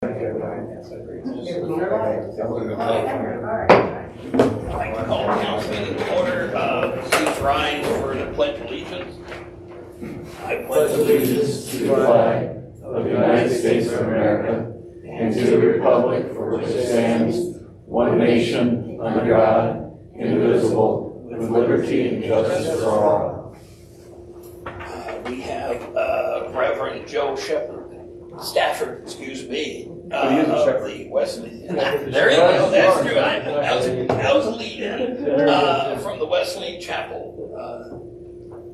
I'd like to call the council meeting to order. Please rise for the pledge of allegiance. I pledge allegiance to the flag of the United States of America and to the republic for which it stands, one nation, under God, indivisible, with liberty and justice for all. We have Reverend Joe Stafford, of the Wesley. There you go, that's true. That was a lead-in from the Wesley Chapel.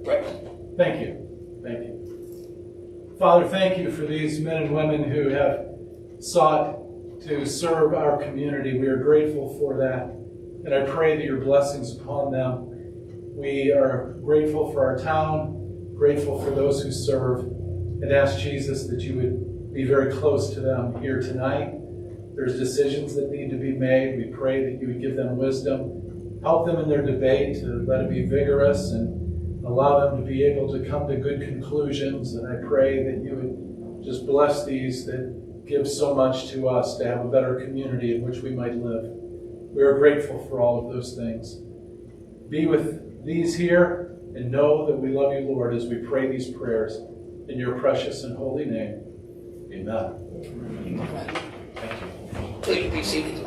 Reverend. Thank you. Father, thank you for these men and women who have sought to serve our community. We are grateful for that, and I pray that your blessings upon them. We are grateful for our town, grateful for those who serve, and ask Jesus that you would be very close to them here tonight. There's decisions that need to be made. We pray that you would give them wisdom, help them in their debate, to let it be vigorous, and allow them to be able to come to good conclusions. And I pray that you would just bless these that give so much to us to have a better community in which we might live. We are grateful for all of those things. Be with these here and know that we love you, Lord, as we pray these prayers in your precious and holy name. Amen. Thank you. Please be seated.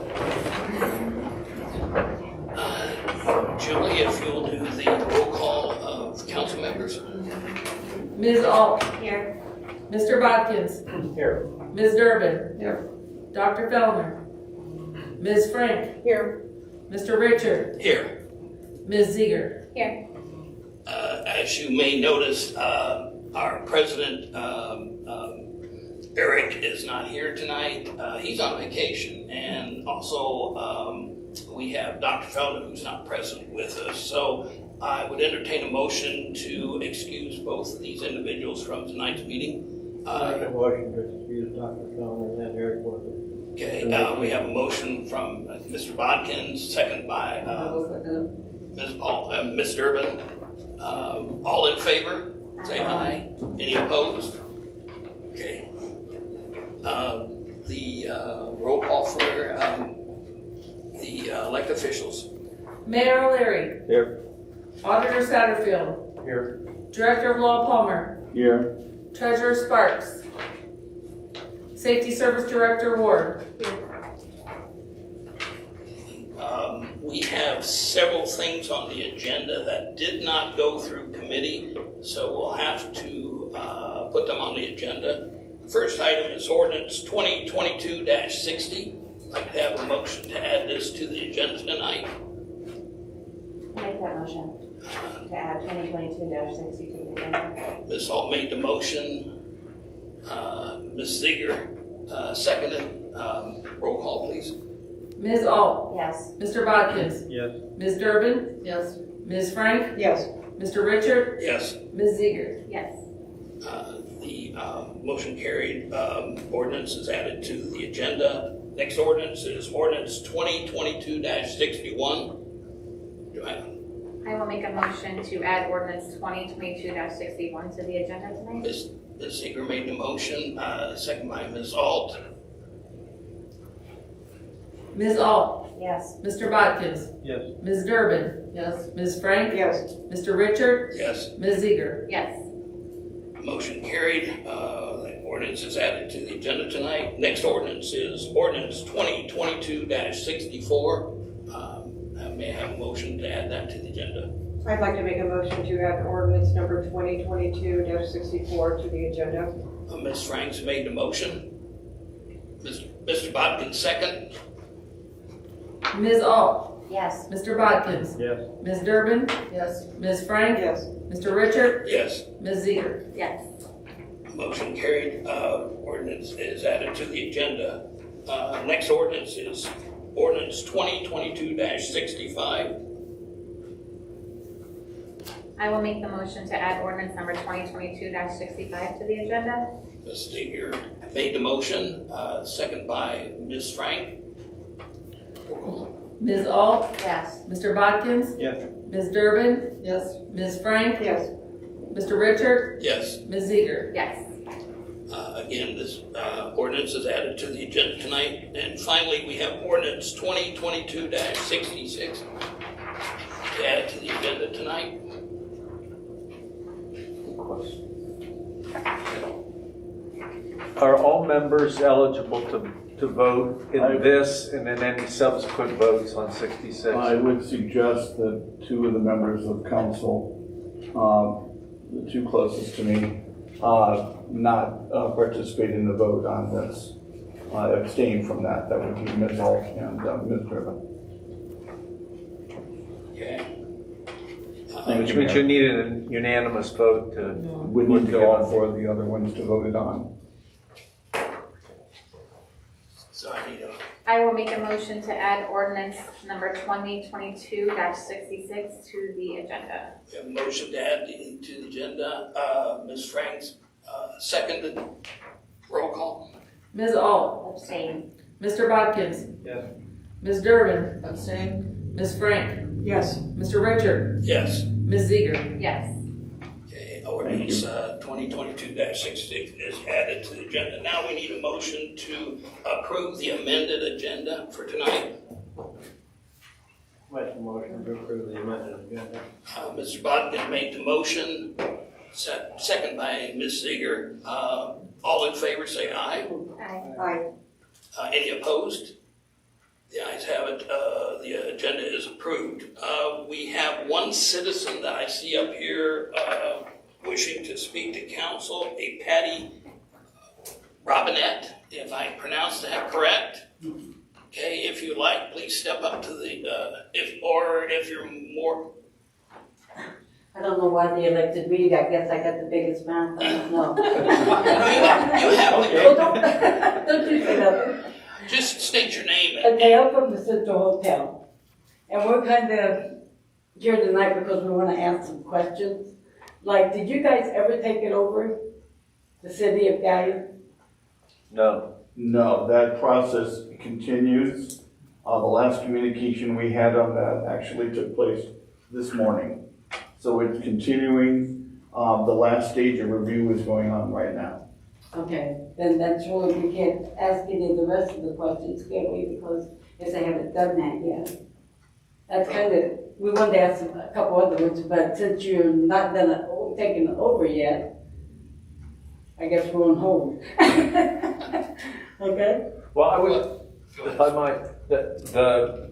Julie, if you'll do the roll call of council members. Ms. Alt. Here. Mr. Bodkins. Here. Ms. Durbin. Here. Dr. Fellner. Ms. Frank. Here. Mr. Richard. Here. Ms. Ziegert. Here. As you may notice, our president, Eric, is not here tonight. He's on vacation. And also, we have Dr. Felder, who's not present with us. So I would entertain a motion to excuse both of these individuals from tonight's meeting. Make a motion to excuse Dr. Fellner and Eric Worthy. Okay, we have a motion from Mr. Bodkins, second by Ms. Durbin. All in favor? Say aye. Any opposed? Okay. The roll call for the elected officials. Mayor O'Leary. Here. Auditor Satterfield. Here. Director of Law Palmer. Here. Treasurer Sparks. Safety Service Director Ward. We have several things on the agenda that did not go through committee, so we'll have to put them on the agenda. First item is ordinance 2022-60. I'd like to have a motion to add this to the agenda tonight. Make that motion to add 2022-60 to the agenda. Ms. Hall made the motion. Ms. Ziegert seconded. Roll call, please. Ms. Alt. Yes. Mr. Bodkins. Yes. Ms. Durbin. Yes. Ms. Frank. Yes. Mr. Richard. Yes. Ms. Ziegert. Yes. The motion carried. Ordinance is added to the agenda. Next ordinance is ordinance 2022-61. Joanna. I will make a motion to add ordinance 2022-61 to the agenda tonight. Ms. Ziegert made the motion, second by Ms. Alt. Ms. Alt. Yes. Mr. Bodkins. Yes. Ms. Durbin. Yes. Ms. Frank. Yes. Mr. Richard. Yes. Ms. Ziegert. Yes. Motion carried. The ordinance is added to the agenda tonight. Next ordinance is ordinance 2022-64. May I have a motion to add that to the agenda? I'd like to make a motion to add ordinance number 2022-64 to the agenda. Ms. Franks made the motion. Mr. Bodkin second. Ms. Alt. Yes. Mr. Bodkins. Yes. Ms. Durbin. Yes. Ms. Frank. Yes. Mr. Richard. Yes. Ms. Ziegert. Yes. Motion carried. Ordinance is added to the agenda. Next ordinance is ordinance 2022-65. I will make the motion to add ordinance number 2022-65 to the agenda. Ms. Ziegert made the motion, second by Ms. Frank. Ms. Alt. Yes. Mr. Bodkins. Yes. Ms. Durbin. Yes. Ms. Frank. Yes. Mr. Richard. Yes. Ms. Ziegert. Yes. Again, this ordinance is added to the agenda tonight. And finally, we have ordinance 2022-66 to add to the agenda tonight. Are all members eligible to vote in this and in any subsequent votes on 66? I would suggest that two of the members of council, the two closest to me, not participate in the vote on this. Abstain from that. That would be Ms. Alt and Ms. Driven. Okay. Which means you need a unanimous vote to. We need to all four of the other ones to vote it on. So I need a I will make a motion to add ordinance number 2022-66 to the agenda. We have a motion to add to the agenda. Ms. Franks, seconded. Roll call. Ms. Ault, Abstain. Mr. Bodkins, Yes. Ms. Durbin. Abstain. Ms. Frank, Yes. Mr. Richard, Yes. Ms. Ziegler. Yes. Okay, ordinance 2022-66 is added to the agenda. Now we need a motion to approve the amended agenda for tonight. Make a motion to approve the amended agenda. Mr. Bodkin made the motion, second by Ms. Ziegler. All in favor say aye. Aye. Any opposed? The ayes have it. The agenda is approved. We have one citizen that I see up here wishing to speak to council, a Patty Robinette, if I pronounced that correct. Okay, if you like, please step up to the, if you're more, I don't know why they elected me. I guess I got the biggest mouth. I don't know. you have, Oh, don't you say that. just state your name. Okay, I'm from the Central Hotel. And we're kind of here tonight because we want to ask some questions. Like, did you guys ever take it over, the city of Gallia? No. No, that process continues. The last communication we had on that actually took place this morning. So it's continuing. The last stage of review is going on right now. Okay, then that's really, we can't ask any of the rest of the questions, can we? Because if they haven't done that yet. That's kind of, we wanted to ask a couple other ones, but since you're not done it, taking it over yet, I guess we're on hold. Okay? Well, I would, if I might, the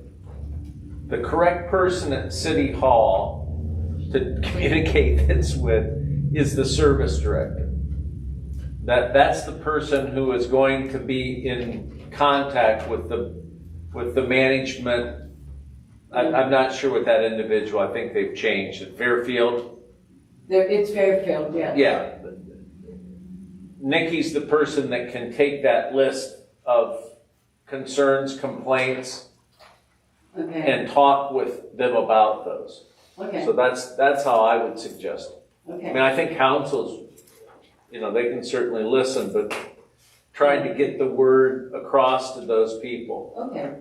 correct person at City Hall to communicate this with is the service director. That's the person who is going to be in contact with the management. I'm not sure with that individual. I think they've changed. At Fairfield? It's Fairfield, yeah. Yeah. Nikki's the person that can take that list of concerns, complaints, Okay, and talk with them about those. okay, So that's how I would suggest it. I okay. mean, I think councils, they can certainly listen, but trying to get the word across to those people. Okay.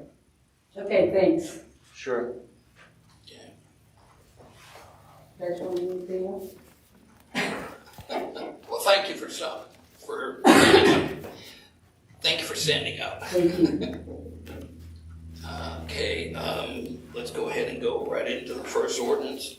Okay, thanks. Sure. That's all anything else? Well, thank you for thank you for standing up. Thank you. Okay, let's go ahead and go right into the first ordinance.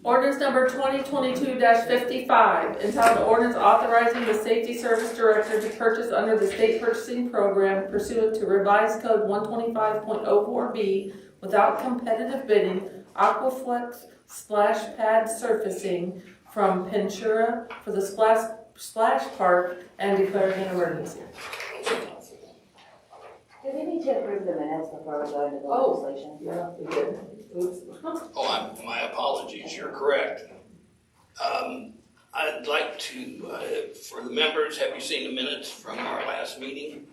Ordinance number 2022-55, entitled ordinance authorizing the safety service director to purchase under the state purchasing program pursuant to revised code 125.04B without competitive bidding, Aquaflex splash pad surfacing from Ventura for the splash park and declaring an emergency. Do we need to approve the minutes before we go into the legislation? Yeah, we did. Oops. Oh, my apologies, you're correct. I'd like to, for the members, have you seen the minutes from our last meeting?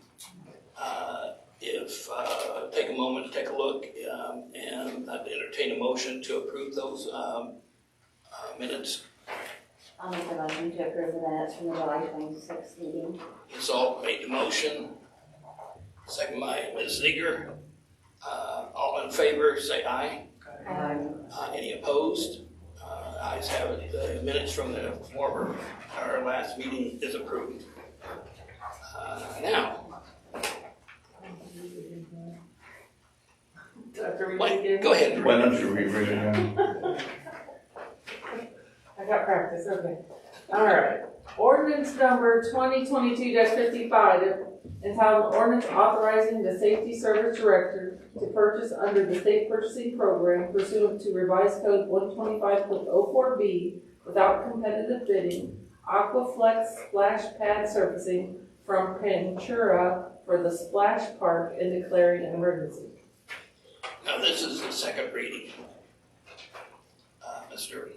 Take a moment to take a look, and I'd entertain a motion to approve those minutes. I'll make a motion to approve the minutes from the July 26th meeting. Ms. Ault made the motion, second by Ms. Ziegler. All in favor, say aye. Any opposed? Ayes have it. The minutes from the our last meeting is approved. Now, go ahead. Why don't you read it again? I got practice, okay. All right. Ordinance number 2022-55, entitled Ordinance Authorizing the Safety Service Director to purchase under the State Purchasing Program pursuant to Revised Code 125.04B without competitive bidding, Aquaflex splash pad surfacing from Pantura for the splash park and declaring an emergency. Now, this is the second reading. Mr.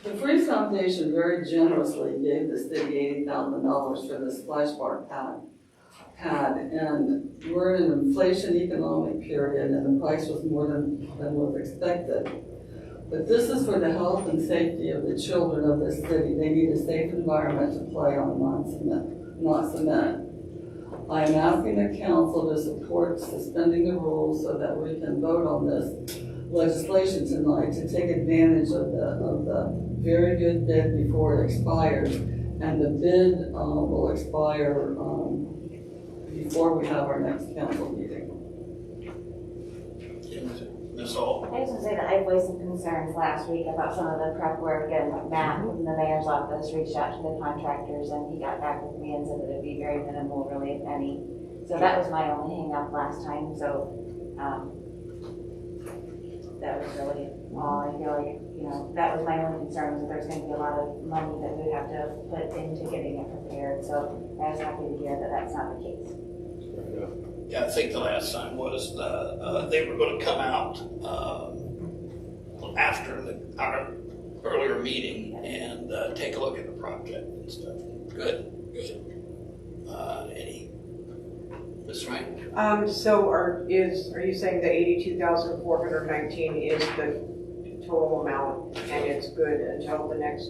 The Freeze Foundation very generously gave the city $80,000 for the splash park pad. And we're in an inflation economic period and the price was more than was expected. But this is for the health and safety of the children of the city. They need a safe environment to play on, not cement. I'm asking the council to support suspending the rules so that we can vote on this legislation tonight to take advantage of the very good bid before it expires. And the bid will expire before we have our next council meeting. Ms. Ault? I just want to say that I voiced some concerns last week about some of the prep work, and Matt from the mayor's office reached out to the contractors and he got back with me and said that it'd be very minimal, really, if any. So that was my only hang up last time, so that was really all. I feel like, that was my only concern, was that there's going to be a lot of money that we would have to put into getting it prepared. So I was happy to hear that that's not the case. Yeah, I think the last time was they were going to come out after our earlier meeting and take a look at the project and stuff. Good. Any? Ms. Wright? So are you saying the 82,419 is the total amount and it's good until the next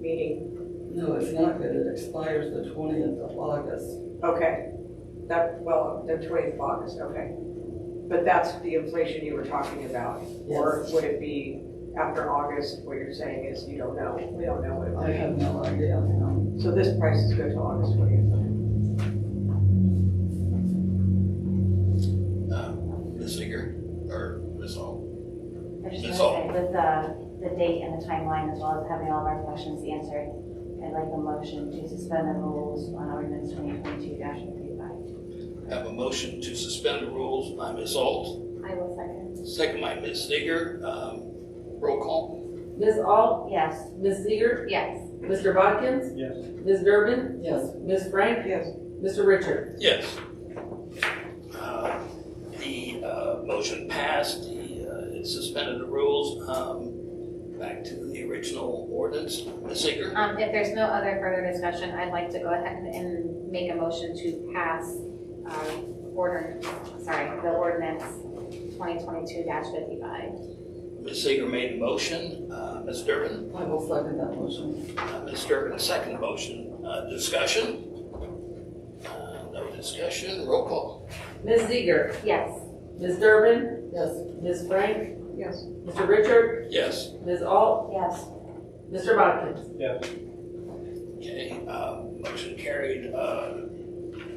meeting? No, it's not good. It expires the 20th of August. Okay. The 20th of August, okay. But that's the inflation you were talking about? Yes. Or would it be after August? What you're saying is you don't know. We don't know what it I might have be. no idea. No. So this price is good till August 20th? Ms. Eager or Ms. Ault? I just Ms. want to say, with the date and the timeline, as well as having all of our questions answered, I'd like a motion to suspend the rules on ordinance 2022-55. Have a motion to suspend the rules by Ms. Ault, I will second. second by Ms. Eager. Roll call. Ms. Ault? Yes. Ms. Seeger? Yes. Mr. Bodkins? Yes. Ms. Durbin? Yes. Ms. Frank? Yes. Mr. Richard? Yes. The motion passed. It suspended the rules. Back to the original ordinance. Ms. Eager? If there's no other further discussion, I'd like to go ahead and make a motion to pass the ordinance 2022-55. Ms. Eager made a motion. Ms. Durbin? I will second that motion. Ms. Durbin, second motion. Discussion? No discussion. Roll call. Ms. Seeger? Yes. Ms. Durbin? Yes. Ms. Frank? Yes. Mr. Richard? Yes. Ms. Ault? Yes. Mr. Bodkins? Yes. Okay. Motion carried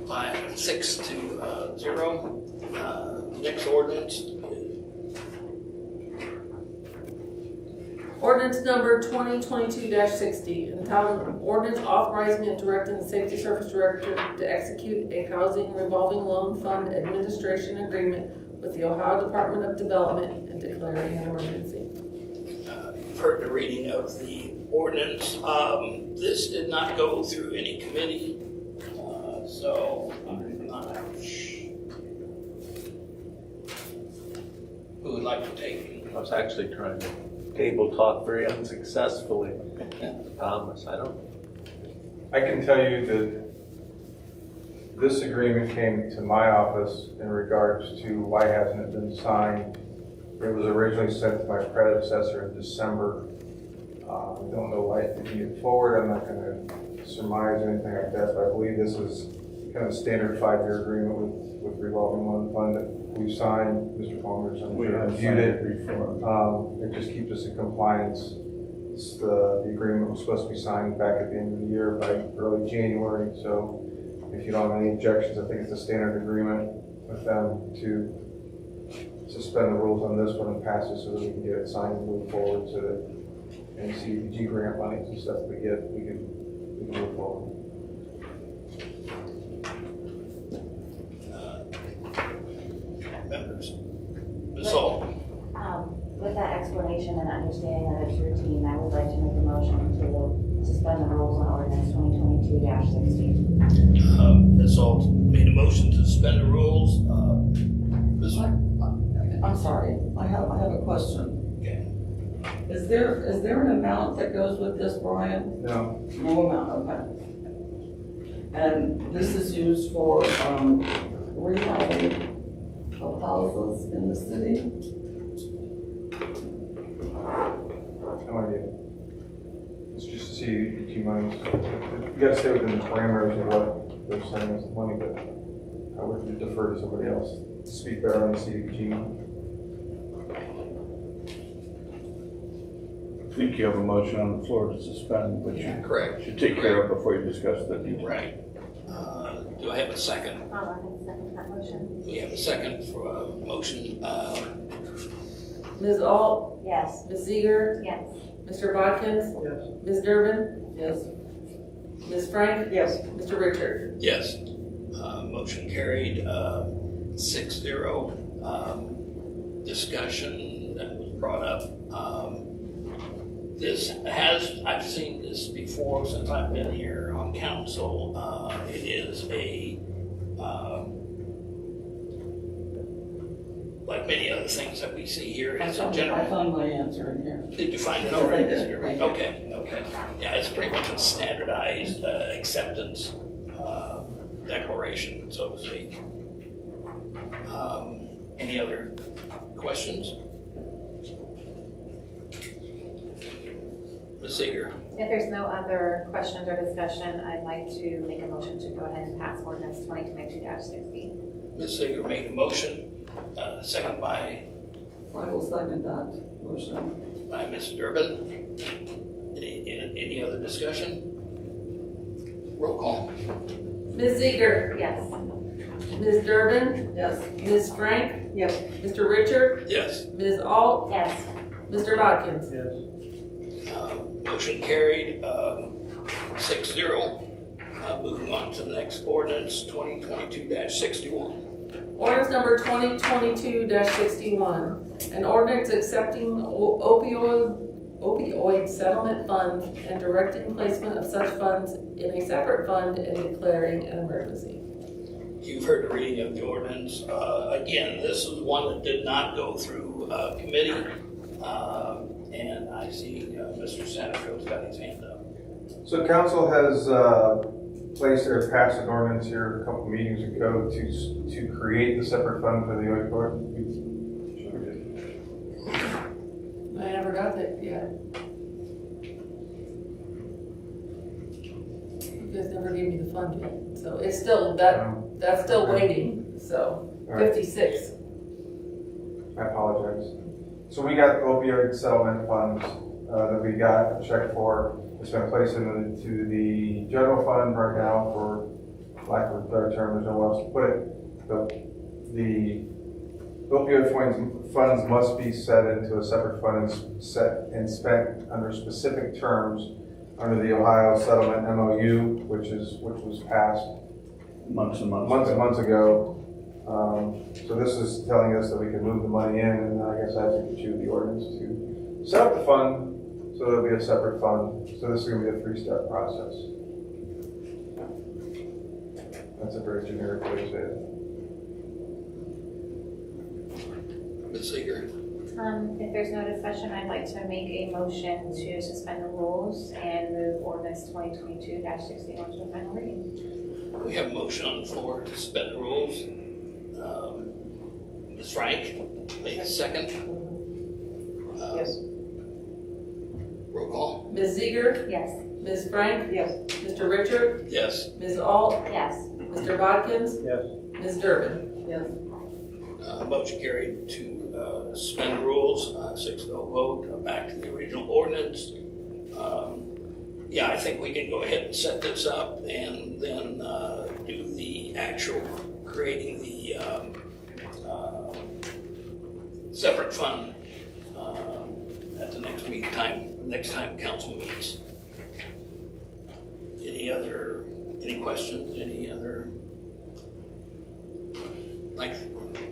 by 6 to 0. Next ordinance. Ordinance number 2022-60, entitled Ordinance Authorizing and Directing the Safety Service Director to execute a housing revolving loan fund administration agreement with the Ohio Department of Development and declaring an emergency. You've heard the reading of the ordinance. This did not go through any committee, so I'm not who would like to take? I was actually trying to table talk very unsuccessfully. Thomas, I can tell you that this agreement came to my office in regards to why hasn't it been signed. It was originally sent to my predecessor in December. I don't know why it didn't get forward. I'm not going to surmise anything like that, but I believe this is kind of standard 5-year agreement with revolving loan fund that we've signed. Mr. Palmer's reviewed it. It just keeps us in compliance. The agreement was supposed to be signed back at the end of the year by early January. So if you don't have any objections, I think it's a standard agreement with them to suspend the rules on this one and pass it so that we can get it signed and move forward, so that any CDBG grant monies and stuff we get, we can move forward. Members. Ms. Hall. With that explanation and understanding that it's routine, I would like to make a motion to suspend the rules on ordinance 2022-16. Ms. Hall made a motion to suspend the rules. Ms. I'm sorry, I have a question. Okay. Is there an amount that goes with this, Brian? No. No amount, okay. And this is used for, remodeling of houses in the city? No idea. It's just CDBG money. You gotta stay within the parameters of what they're sending us the money, but I would defer to somebody else to speak better on the CDBG money. I think you have a motion on the floor to suspend, which you Correct. should take care of before you discuss the details. Right. Do I have a second? I'll go ahead and second that motion. We have a second for a motion. Ms. Ault, Yes. Ms. Seeger, Yes. Mr. Bodkins, Yes. Ms. Durbin, Yes. Ms. Frank, Yes. Mr. Richard. Yes. Motion carried 6-0. Discussion that was brought up. I've seen this before since I've been here on council. It is like many other things that we see here, it's a I general. found my answer in here. Did you find it Yes, I already? did. Thank you. Okay. Yeah, it's pretty much a standardized acceptance declaration, so to speak. Any other questions? Ms. Seeger. If there's no other questions or discussion, I'd like to make a motion to go ahead and pass ordinance 2022-16. Ms. Seeger made a motion, second by I will second that motion. Ms. Durbin. Any other discussion? Roll call. Ms. Seeger, Yes. Ms. Durbin, Yes. Ms. Frank, Yes. Mr. Richard, Yes. Ms. Ault, Yes. Mr. Bodkins. Yes. Motion carried 6-0. Moving on to the next ordinance, 2022-61. Ordinance number 2022-61, an ordinance accepting opioid settlement funds and directing placement of such funds in a separate fund and declaring an emergency. You've heard the reading of the ordinance. Again, this is one that did not go through committee. And I see Mr. Satterfield's got his hand up. So council has placed or passed an ordinance here a couple meetings ago to create the separate fund for the opioid. I never got that yet. You guys never gave me the fund yet, so it's still, that's still waiting, so, All right. 56. I apologize. So we got opioid settlement funds that we got a check for. It's been placed into the general fund right now, for lack of a better term, there's nowhere else to put it. The opioid funds must be set into a separate fund and spent under specific terms under the Ohio Settlement MOU, which was passed Months and months. months ago. So this is telling us that we can move the money in, and I guess I have to issue the ordinance to set up the fund, so there'll be a separate fund. So this is going to be a 3-step process. That's a very generic way to say it. Ms. Seeger. If there's no discussion, I'd like to make a motion to suspend the rules and move ordinance 2022-61 to a final reading. We have a motion on the floor to suspend the rules. Ms. Frank, made a second. Yes. Roll call. Ms. Seeger, Yes. Ms. Frank, Yes. Mr. Richard, Yes. Ms. Ault, Yes. Mr. Bodkins? Yes. Ms. Durbin? Yes. Motion carried to suspend rules, 6-0 vote, back to the original ordinance. Yeah, I think we can go ahead and set this up and then do the actual creating the separate fund at the next time council meets. Any questions? Any other? Like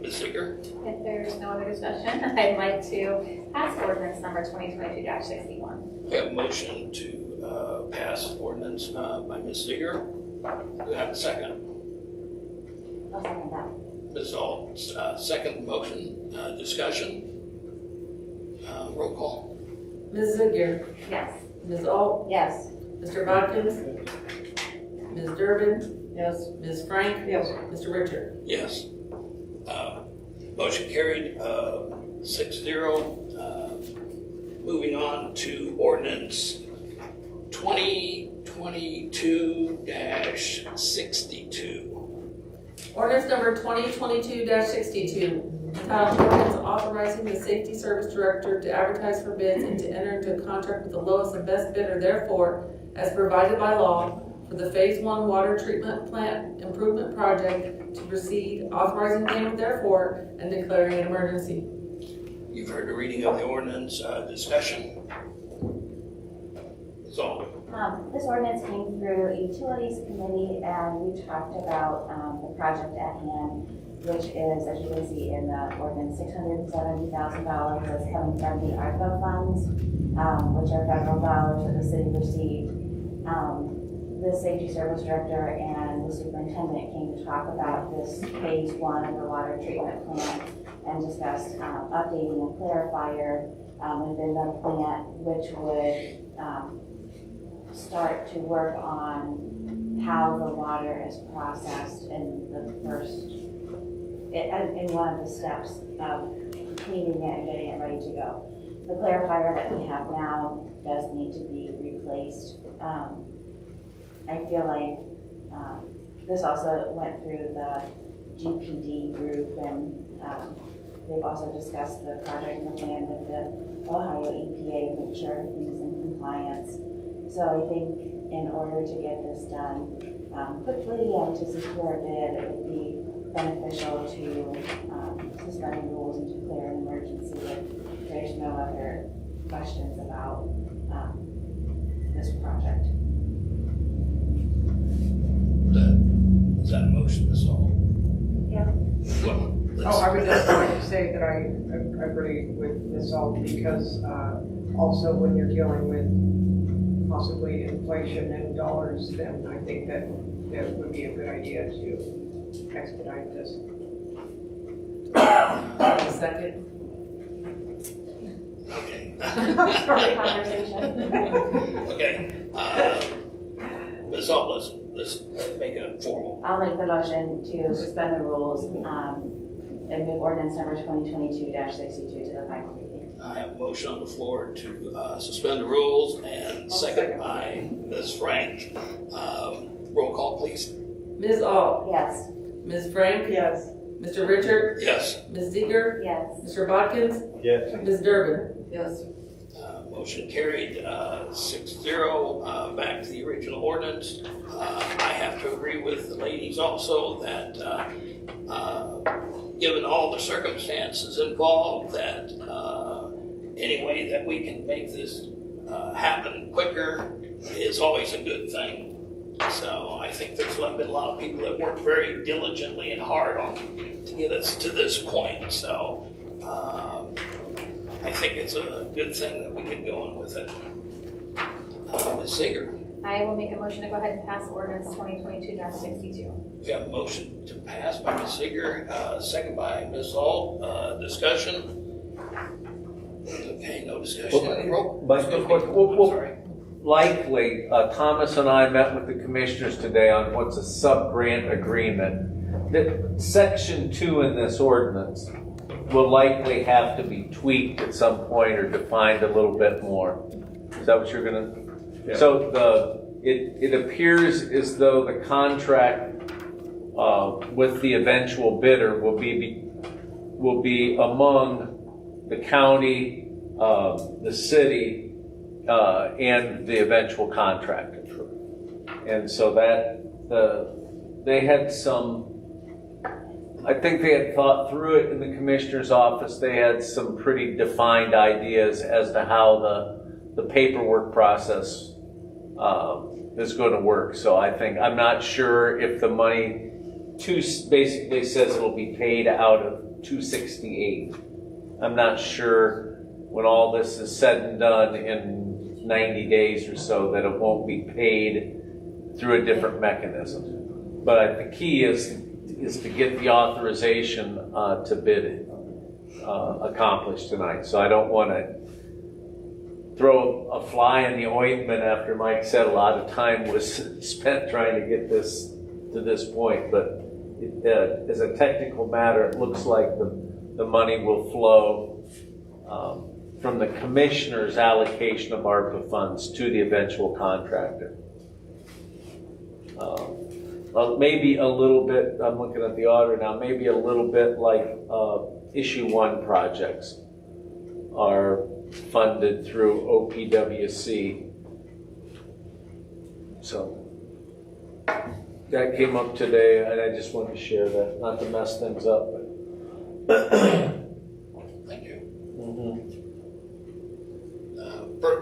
Ms. Ziegler? If there's no other discussion, I'd like to pass ordinance number 2022-61. We have a motion to pass ordinance by Ms. Ziegler. Do we have a second? I'll second that. Ms. Ault, second motion, discussion. Roll call. Ms. Ziegler? Yes. Ms. Ault? Yes. Mr. Bodkins? Ms. Durbin? Yes. Ms. Frank? Yes. Mr. Richard? Yes. Motion carried 6-0. Moving on to ordinance 2022-62. Ordinance number 2022-62, entitled ordinance authorizing the safety service director to advertise for bids and to enter into a contract with the lowest and best bidder, therefore, as provided by law, for the Phase 1 water treatment plant improvement project to proceed, authorizing payment therefore, and declaring an emergency. You've heard the reading of the ordinance, discussion. So, This ordinance came through Utilities Committee, and we talked about the project at hand, which is, as you can see in the ordinance, $670,000 that's coming from the ARPA funds, which are federal dollars that the city received. The safety service director and the superintendent came to talk about this phase 1 of the water treatment plant and discussed updating a clarifier within the plant, which would start to work on how the water is processed in the first, in one of the steps of cleaning it and getting it ready to go. The clarifier that we have now does need to be replaced. I feel like this also went through the GPD group, and they've also discussed the project and the plan with the Ohio EPA to make sure everything's in compliance. So I think in order to get this done quickly and to secure a bid, it would be beneficial to suspend the rules and declare an emergency if there's no other questions about this project. is that a motion, Ms. Ault? Yeah. Well, Oh, I would just like to say that I agree with Ms. Ault, because also when you're dealing with possibly inflation and dollars, then I think that it would be a good idea to expedite this. Second. Okay. Start the conversation. Okay. Ms. Ault, let's make it formal. I'll make the motion to suspend the rules and move ordinance number 2022-62 to the final reading. I have a motion on the floor to suspend the rules, and second by Ms. Frank. Roll call, please. Ms. Ault? Yes. Ms. Frank? Yes. Mr. Richard? Yes. Ms. Ziegler? Yes. Mr. Bodkins? Yes. Ms. Durbin? Yes. Motion carried 6-0, back to the original ordinance. I have to agree with the ladies also that given all the circumstances involved, that any way that we can make this happen quicker is always a good thing. So I think there's been a lot of people that work very diligently and hard to get us to this point. So I think it's a good thing that we can go on with it. Ms. Ziegler, I will make a motion to go ahead and pass ordinance 2022-62. we have a motion to pass by Ms. Ziegler, second by Ms. Ault. Discussion? Okay, no discussion. Roll. But Excuse me. well, I'm sorry. likely, Thomas and I met with the commissioners today on what's a sub-grant agreement. That section 2 in this ordinance will likely have to be tweaked at some point or defined a little bit more. Is that what you're gonna? Yeah. So it appears as though the contract with the eventual bidder will be among the county, the city, and the eventual contractor. And so they had some, I think they had thought through it in the commissioner's office. They had some pretty defined ideas as to how the paperwork process is going to work. So I'm not sure if the money basically says it'll be paid out of 268. I'm not sure when all this is said and done in 90 days or so that it won't be paid through a different mechanism. But the key is to get the authorization to bid it accomplished tonight. So I don't want to throw a fly in the ointment after Mike said a lot of time was spent trying to get this to this point. But as a technical matter, it looks like the money will flow from the commissioner's allocation of ARPA funds to the eventual contractor. Maybe a little bit, I'm looking at the auditor now, maybe a little bit like issue 1 projects are funded through OPWC. So that came up today, and I just wanted to share that, not to mess things up. But Thank you. Mm-hmm.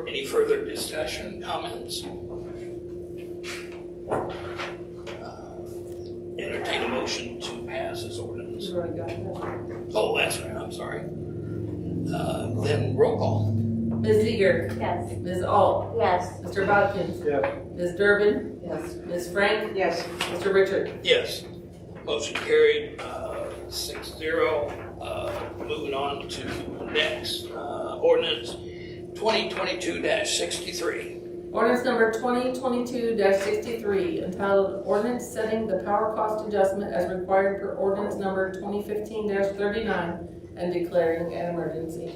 Any further discussion, comments? Entertain a motion to pass this ordinance. Oh, that's right, I'm sorry. Then roll call. Ms. Seeger. Yes. Ms. Ault. Yes. Mr. Bodkin. Yes. Ms. Durbin. Yes. Ms. Frank. Yes. Mr. Richard. Yes. Motion carried, 6-0. Moving on to next, ordinance 2022-63. Ordinance number 2022-63, entitled Ordinance Setting the Power Cost Adjustment as Required per Ordinance number 2015-39 and declaring an emergency.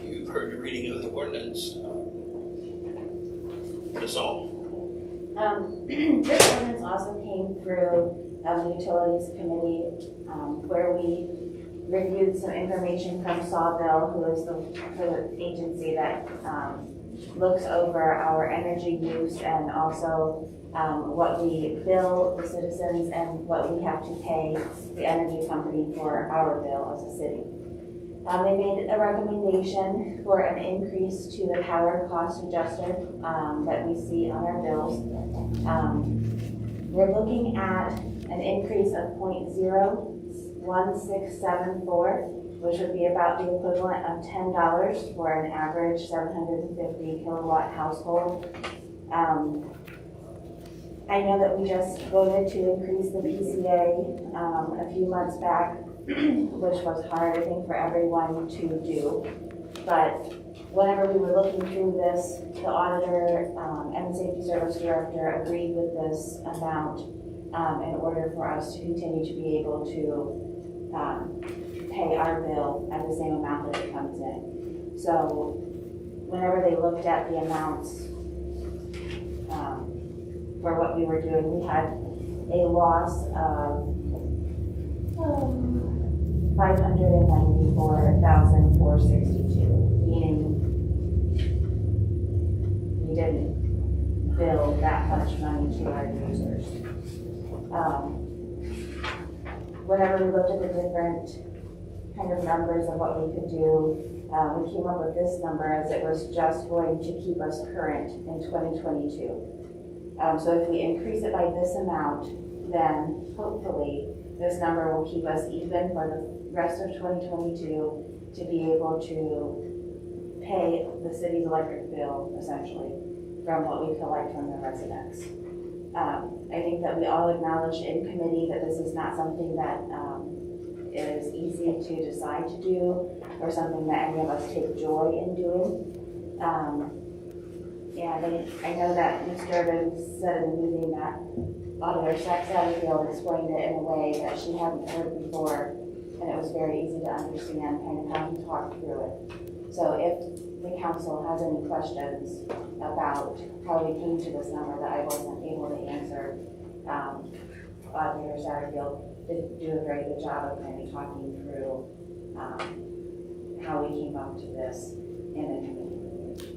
You've heard the reading of the ordinance. Ms. Ault. This ordinance also came through the Utilities Committee, where we reviewed some information from Sawville, who is the agency that looks over our energy use and also what we bill the citizens and what we have to pay the energy company for our bill as a city. They made a recommendation for an increase to the power cost adjuster that we see on our bills. We're looking at an increase of 0.01674, which would be about the equivalent of $10 for an average 750 kilowatt household. I know that we just voted to increase the PCA a few months back, which was hard, I think, for everyone to do. But whenever we were looking through this, the auditor and the safety service director agreed with this amount in order for us to continue to be able to pay our bill at the same amount that it comes in. So whenever they looked at the amounts for what we were doing, we had a loss of $594,462, meaning we didn't bill that much money to our users. Whenever we looked at the different kind of numbers of what we could do, we came up with this number as it was just going to keep us current in 2022. So if we increase it by this amount, then hopefully this number will keep us even for the rest of 2022 to be able to pay the city's electric bill, essentially, from what we collect from the residents. I think that we all acknowledged in committee that this is not something that is easy to decide to do or something that any of us take joy in doing. And I know that Ms. Durbin said in the meeting that Auditor Satterfield explained it in a way that she hadn't heard before, and it was very easy to understand kind of how he talked through it. So if the council has any questions about how we came to this number that I wasn't able to answer, Mayor Satterfield did do a very good job of kind of talking through how we came up to this in a committee.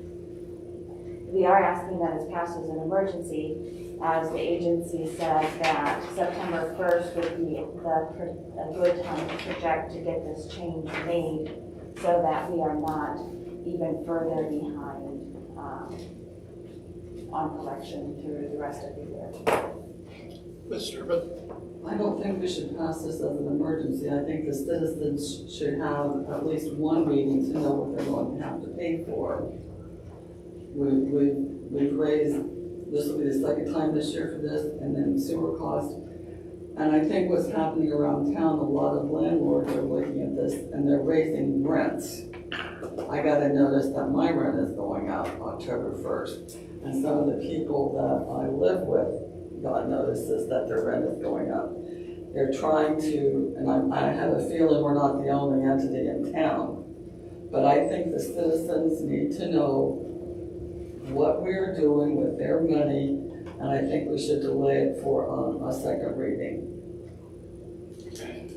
We are asking that it's passed as an emergency, as the agency said that September 1st would be a good time to project to get this change made so that we are not even further behind on collection through the rest of the year. Mr. But I don't think we should pass this as an emergency. I think the citizens should have at least one meeting to know what they're going to have to pay for. We've raised, this will be the second time this year for this, and then sewer cost. And I think what's happening around town, a lot of landlords are looking at this and they're raising rents. I got a notice that my rent is going up October 1st. And some of the people that I live with got notices that their rent is going up. They're trying to, and I have a feeling we're not the only entity in town, but I think the citizens need to know what we're doing with their money, and I think we should delay it for a second reading. okay.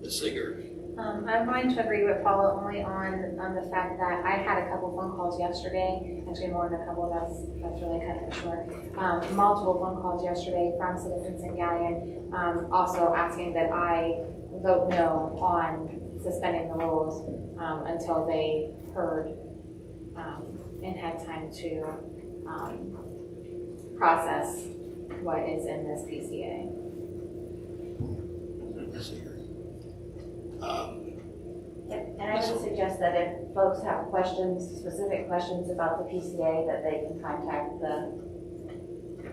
Ms. Seeger. I'm going to agree with Paula only on the fact that I had a couple phone calls yesterday, actually more than a couple, that's really kind of short. Multiple phone calls yesterday from citizens in Galleon, also asking that I vote no on suspending the rules until they heard and had time to process what is in this PCA. Ms. Seeger. And I would suggest that if folks have questions, specific questions about the PCA, that they can contact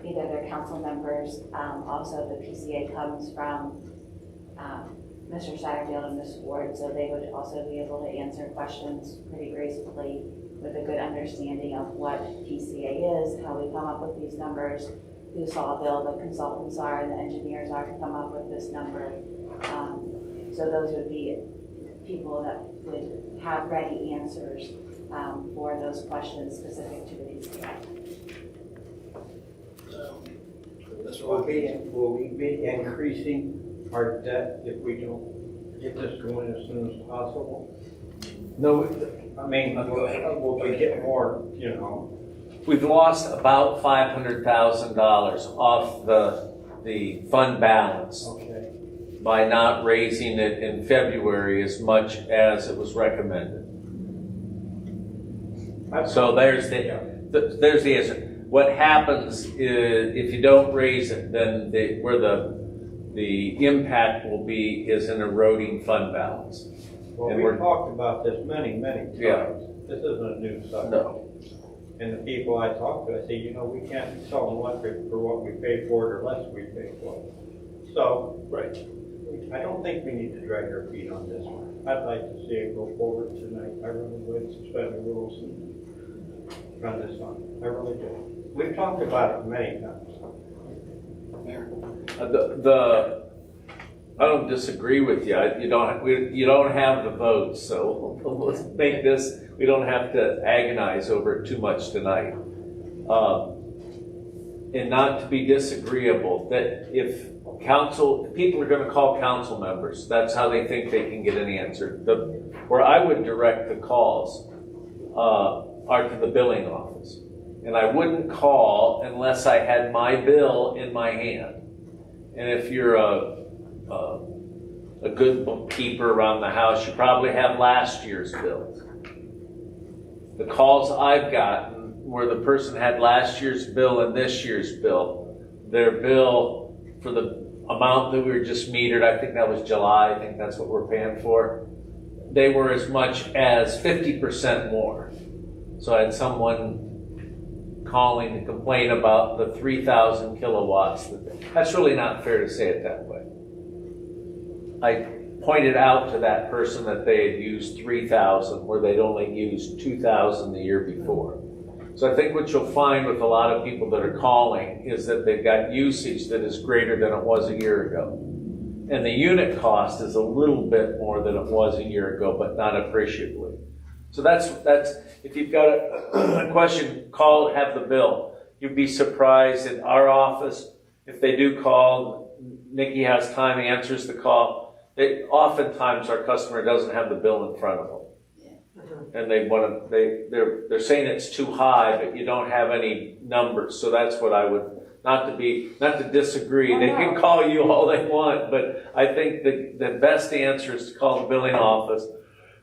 either their council members. Also, the PCA comes from Mr. Satterfield and Ms. Ward, so they would also be able to answer questions pretty gracefully with a good understanding of what PCA is, how we come up with these numbers, who Sawville, the consultants are, and the engineers are to come up with this number. So those would be people that would have ready answers for those questions specific to the PCA. Will we be increasing our debt if we don't get this going as soon as possible? No, I mean, will we get more, you know? we've lost about $500,000 off the fund balance Okay. by not raising it in February as much as it was recommended. So there's the answer. What happens is if you don't raise it, then where the impact will be is an eroding fund balance. Well, And we've we're- talked about this many times. Yeah. This isn't a new subject. No. And the people I talk to, I say, you know, we can't sell electric for what we pay for it or less we pay for it. So, Right. I don't think we need to drag our feet on this one. I'd like to see it go forward tonight. I really would suspend the rules and run this on. I really do. We've talked about it many times. Mayor. I don't disagree with you. You don't have the votes, so let's make this. We don't have to agonize over it too much tonight. And not to be disagreeable, that if people are going to call council members, that's how they think they can get an answer. Where I would direct the calls are to the billing office. And I wouldn't call unless I had my bill in my hand. And if you're a good bookkeeper around the house, you probably have last year's bills. The calls I've gotten where the person had last year's bill and this year's bill, their bill for the amount that we were just metered, I think that was July, I think that's what we're paying for, they were as much as 50% more. So I had someone calling to complain about the 3,000 kilowatts. That's really not fair to say it that way. I pointed out to that person that they had used 3,000 where they'd only used 2,000 the year before. So I think what you'll find with a lot of people that are calling is that they've got usage that is greater than it was a year ago. And the unit cost is a little bit more than it was a year ago, but not appreciably. So that's if you've got a question, call, have the bill. You'd be surprised in our office, if they do call, Nikki has time, answers the call. Oftentimes our customer doesn't have the bill in front of them. And they want to, they're saying it's too high, but you don't have any numbers. So that's what I would, not to disagree. They can call you all they want, but I think the best answer is to call the billing office.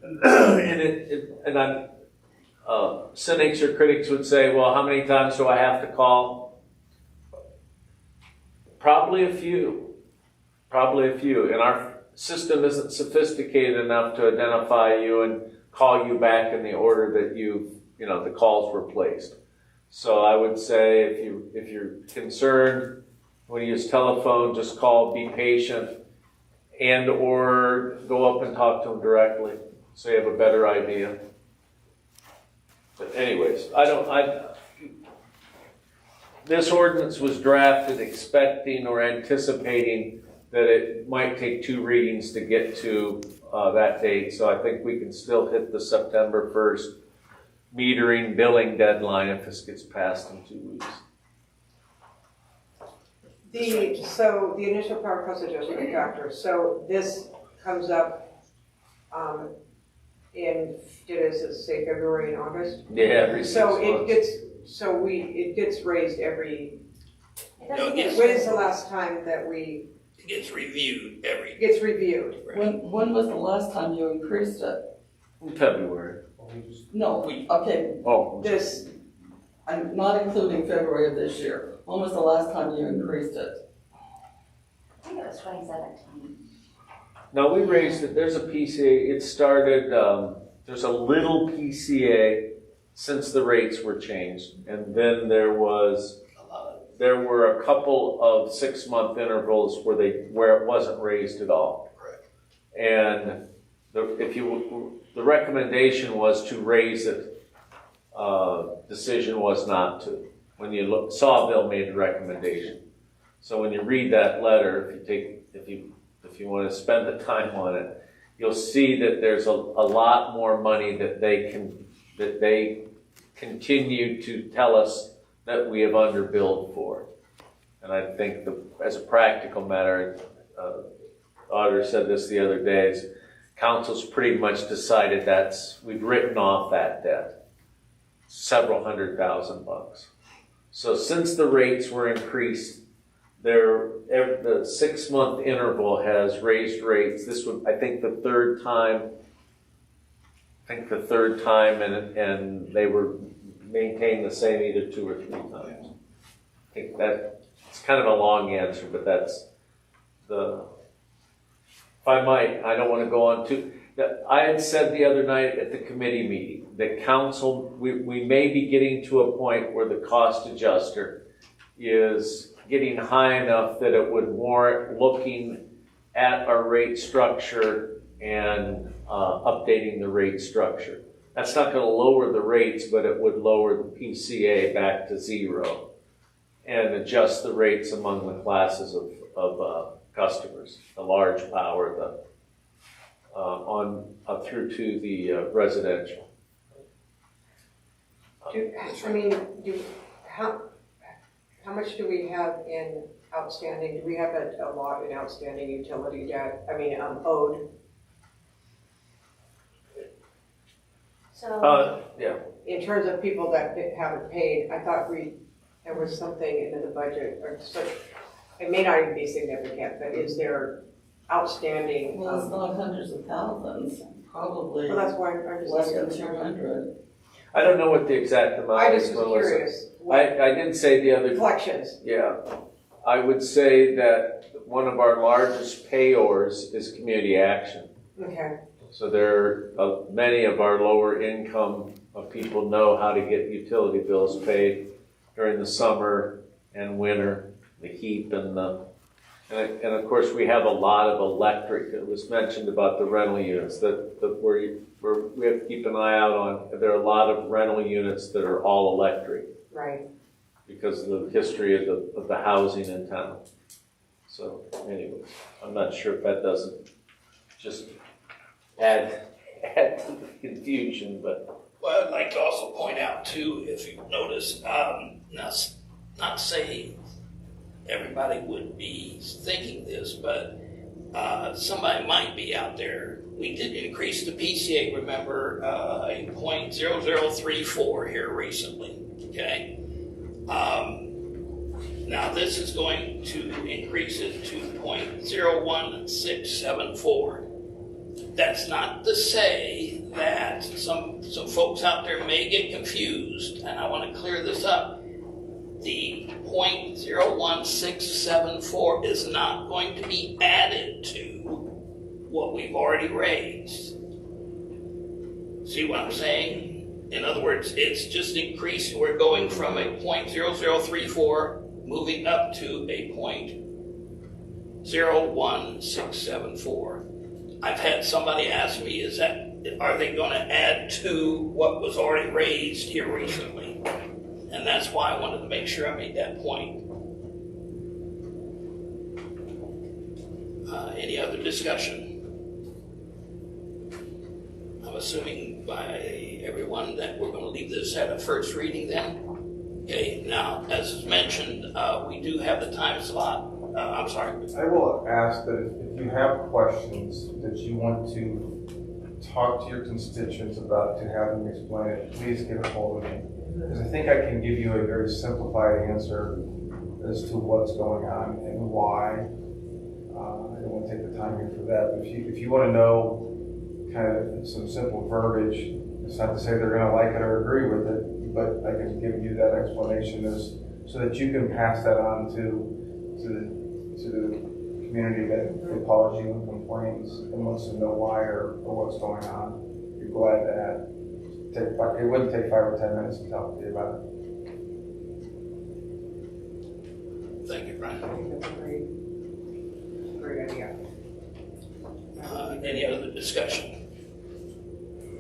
And I'm, cynics or critics would say, well, how many times do I have to call? Probably a few. And our system isn't sophisticated enough to identify you and call you back in the order that the calls were placed. So I would say if you're concerned when you use telephone, just call, be patient, and or go up and talk to them directly so you have a better idea. But anyways, this ordinance was drafted expecting or anticipating that it might take 2 readings to get to that date. So I think we can still hit the September 1st metering billing deadline if this gets passed in 2 weeks. So the initial power cost adjustment factor, so this comes up in, did it say February and August? Yeah, every 6 months. It gets raised every, when is the last time that It gets reviewed it gets reviewed? When was the last time you increased it? In February. No, okay, Oh, This, I'm not including February of this year. When was the last time you increased it? I think it was 2017. no, we raised it. There's a PCA. It started, there's a little PCA since the rates were changed. And then there were a couple of 6-month intervals where it wasn't raised at all. Correct. And the recommendation was to raise it. Decision was not to. When you Sawville made the recommendation. So when you read that letter, if you want to spend the time on it, you'll see that there's a lot more money that they continue to tell us that we have underbilled for. And I think as a practical matter, Auditor said this the other day, council's pretty much decided we've written off that debt, several $100,000. So since the rates were increased, the 6-month interval has raised rates. This would, I think, the third time, and they were maintained the same either 2 or 3 times. I think that it's kind of a long answer, but that's if I might, I don't want to go on too. I had said the other night at the committee meeting that council, we may be getting to a point where the cost adjuster is getting high enough that it would warrant looking at our rate structure and updating the rate structure. That's not going to lower the rates, but it would lower the PCA back to 0 and adjust the rates among the classes of customers, the large power, through to the residential. how much do we have in outstanding? Do we have a lot in outstanding utility debt? Owed? So, Yeah. In terms of people that haven't paid, I thought there was something in the budget, or so, it may not even be significant, but is there outstanding? Well, it's not hundreds of thousands, probably Well, that's why I'm just less than asking. 200. I don't know what the exact amount I is, just was Melissa. curious. I did say the other. Collections. Yeah. I would say that one of our largest payors is Community Action. Okay. So many of our lower income people know how to get utility bills paid during the summer and winter, the heat and of course we have a lot of electric. It was mentioned about the rental units where we have to keep an eye out on. There are a lot of rental units that are all electric. Right. Because of the history of the housing in town. So anyways, I'm not sure if that doesn't just add to the confusion, but. Well, I'd like to also point out too, if you've noticed, not saying everybody would be thinking this, but somebody might be out there. We did increase the PCA, remember, a .0034 here recently, okay? Now this is going to increase it to .01674. That's not to say that some folks out there may get confused, and I want to clear this up. The .01674 is not going to be added to what we've already raised. See what I'm saying? In other words, it's just increasing. We're going from a .0034 moving up to a .01674. I've had somebody ask me, are they going to add to what was already raised here recently? And that's why I wanted to make sure I made that point. Any other discussion? I'm assuming by everyone that we're going to leave this at a first reading then. Okay, now, as is mentioned, we do have the time slot. I'm sorry. I will ask that if you have questions that you want to talk to your constituents about, to have them explain it, please get a hold of me. Because I think I can give you a very simplified answer as to what's going on and why. I don't want to take the time here for that. But if you want to know kind of some simple verbiage, it's not to say they're going to like it or agree with it, but I can give you that explanation so that you can pass that on to the community that calls you and complains and wants to know why or what's going on. Be glad to add. It wouldn't take 5 or 10 minutes to talk to you about it. Thank you, Brian. I think that's a great idea. Any other discussion?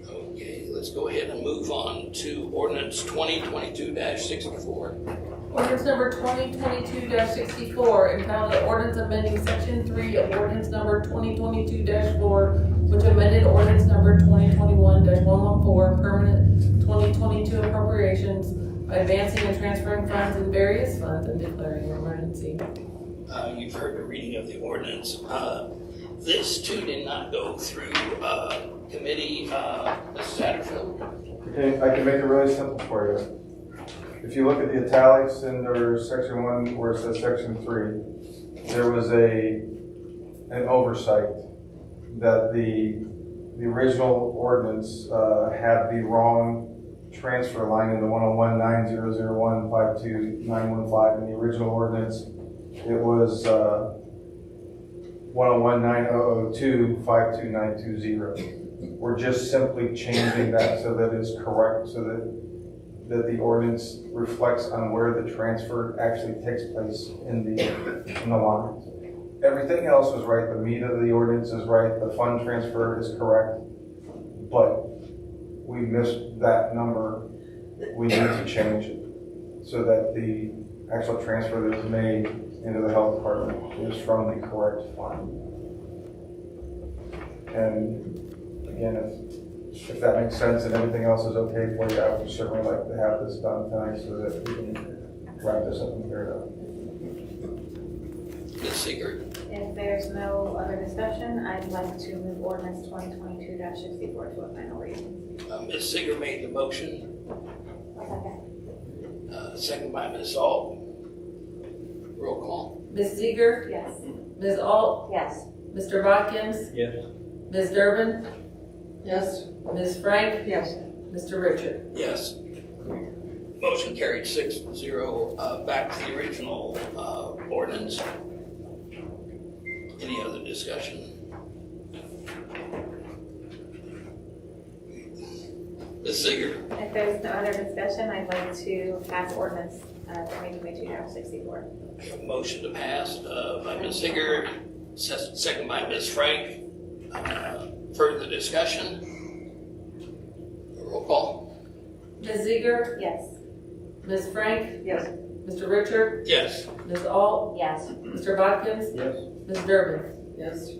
Okay, let's go ahead and move on to ordinance 2022-64. Ordinance number 2022-64, entitled Ordinance Amending Section 3 of Ordinance number 2022-4, which amended Ordinance number 2021-114, permanent 2022 appropriations, by advancing and transferring funds in various funds and declaring an emergency. You've heard the reading of the ordinance. This too did not go through committee, Mrs. Satterfield. Okay, I can make it really simple for you. If you look at the italics under section 1 where it says section 3, there was an oversight that the original ordinance had the wrong transfer line in the 101-9001-52915. In the original ordinance, it was 101-9002-52920. We're just simply changing that so that it's correct, so that the ordinance reflects on where the transfer actually takes place in the lines. Everything else was right. The meat of the ordinance is right. The fund transfer is correct. But we missed that number. We need to change it so that the actual transfer that is made into the health department is from the correct fund. And again, if that makes sense and everything else is okay for you, I would certainly like to have this done tonight so that we can wrap this up and clear it up. Ms. Seeger. If there's no other discussion, I'd like to move ordinance 2022-64 to a final reading. Ms. Seeger made the motion. Second. Second by Ms. Ault. Roll call. Ms. Seeger, Yes. Ms. Ault, Yes. Mr. Bodkins, Yes. Ms. Durbin, Yes. Ms. Frank, Yes. Mr. Richard. Yes. Motion carried 6-0, back to the original ordinance. Any other discussion? Ms. Seeger. If there's no other discussion, I'd like to pass ordinance 2022-64. Motion to pass by Ms. Seeger, second by Ms. Frank. Further discussion? Roll call. Ms. Seeger, Yes. Ms. Frank, Yes. Mr. Richard, Yes. Ms. Ault, Yes. Mr. Bodkins, Yes. Ms. Durbin. Yes.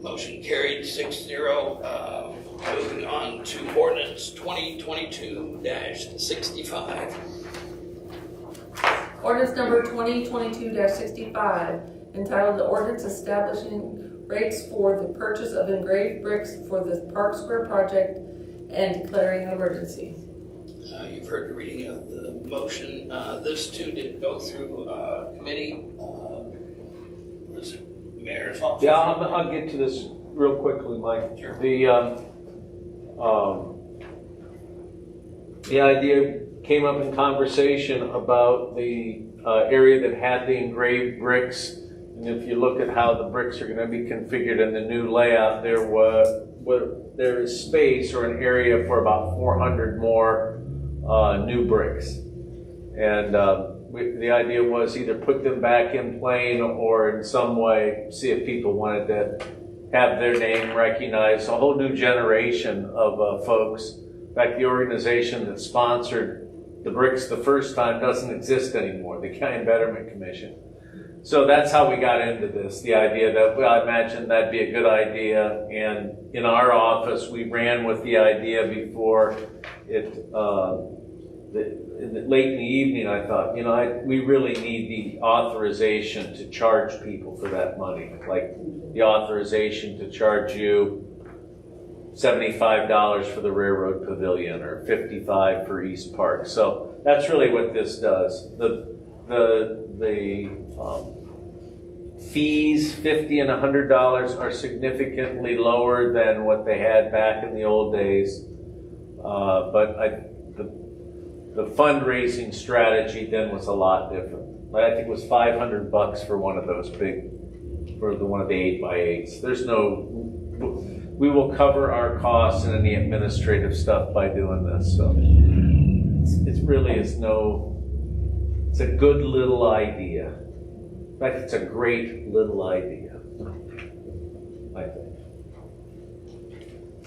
Motion carried 6-0. Moving on to ordinance 2022-65. Ordinance number 2022-65, entitled, "The Ordinance Establishing Rates for the Purchase of Engraved Bricks for the Park Square Project and Declaring an Emergency." You've heard the reading of the motion. This too did go through committee. Was it mayor's office? Yeah, I'll get to this real quickly, Mike. Sure. The idea came up in conversation about the area that had the engraved bricks. And if you look at how the bricks are going to be configured in the new layout, there is space or an area for about 400 more new bricks. And the idea was either put them back in plain or in some way see if people wanted to have their name recognized. A whole new generation of folks. In fact, the organization that sponsored the bricks the first time doesn't exist anymore, the County Betterment Commission. So that's how we got into this, the idea that, well, I imagine that'd be a good idea. And in our office, we ran with the idea before it, late in the evening, I thought, we really need the authorization to charge people for that money. Like the authorization to charge you $75 for the Railroad Pavilion or $55 for East Park. So that's really what this does. The fees, $50 and $100, are significantly lower than what they had back in the old days. But the fundraising strategy then was a lot different. I think it was $500 for one of those one of the 8x8s. We will cover our costs and any administrative stuff by doing this. So it really is it's a good little idea. In fact, it's a great little idea, I think.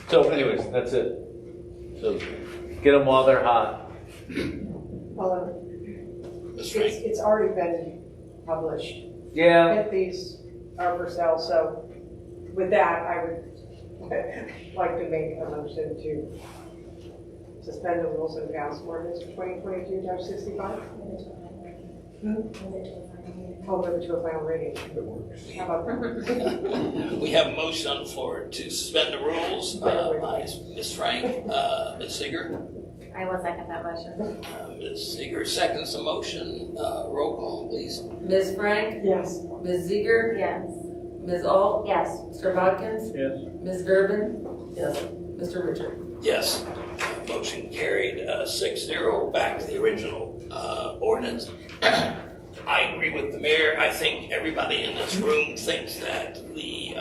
So anyways, that's it. So get them while they're hot. Well, Ms. Frank? it's already been published. Yeah. If these are for sale, so with that, I would like to make a motion to suspend the rules and pass ordinance 2022-65. Hold it to a final reading. How about that? We have a motion on the floor to suspend the rules by Ms. Frank. Ms. Seeger? I will second that motion. Ms. Seeger seconds the motion. Roll call, please. Ms. Frank? Yes. Ms. Ziegler? Yes. Ms. Alt? Yes. Mr. Bodkins? Yes. Ms. Durbin? Yes. Mr. Richard? Yes. Motion carried 6-0. Back to the original ordinance. I agree with the mayor. I think everybody in this room thinks that the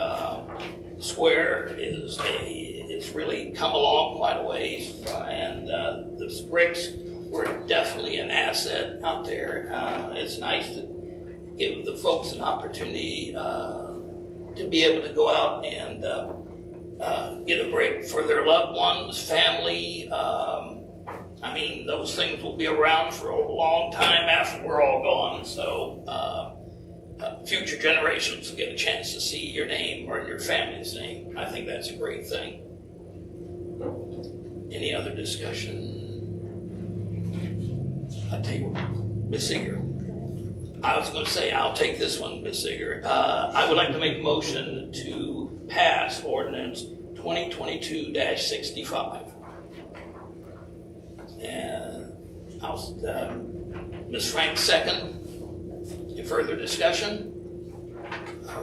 square is really come along quite a ways, and the bricks were definitely an asset out there. It's nice to give the folks an opportunity to be able to go out and get a brick for their loved ones, family. Those things will be around for a long time after we're all gone. So future generations will get a chance to see your name or your family's name. I think that's a great thing. Any other discussion? I'll tell you what, Ms. Seeger. I was going to say, I'll take this one, Ms. Seeger. I would like to make a motion to pass ordinance 2022-65. And Ms. Frank second. Any further discussion?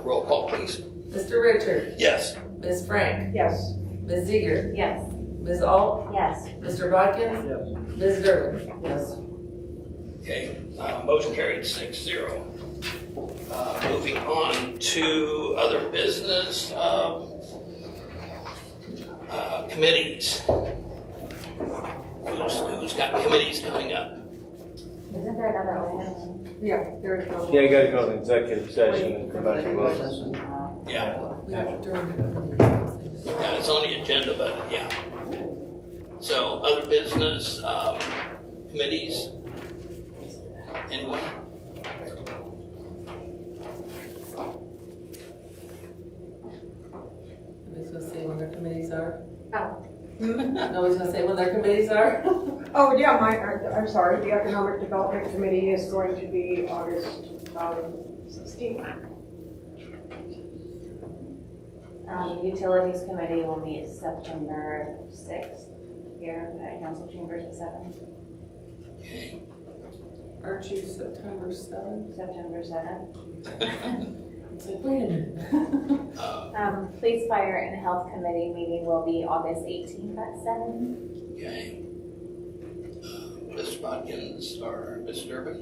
Roll call, please. Mr. Richard? Yes. Ms. Frank? Yes. Ms. Ziegler? Yes. Ms. Alt? Yes. Mr. Bodkins? Yes. Ms. Durbin? Yes. Okay, motion carried 6-0. Moving on to other business, committees. Who's got committees coming up? Isn't there another ordinance? Yeah, there is no. Yeah, you gotta go to executive session and come back to vote. Yeah, We have to it's on the agenda, but yeah. So other business, committees? Anyone? Nobody's gonna say when their committees are? Oh. Nobody's gonna say when their committees are? Oh, yeah, I'm sorry, the Economic Development Committee is going to be August 16th. Utilities Committee will meet September 6th here at Council Chambers at 7. Aren't you September 7th? September 7th. It's like, wait a minute. Police, Fire, and Health Committee meeting will be August 18th at 7. Okay. Mr. Bodkins or Ms. Durbin?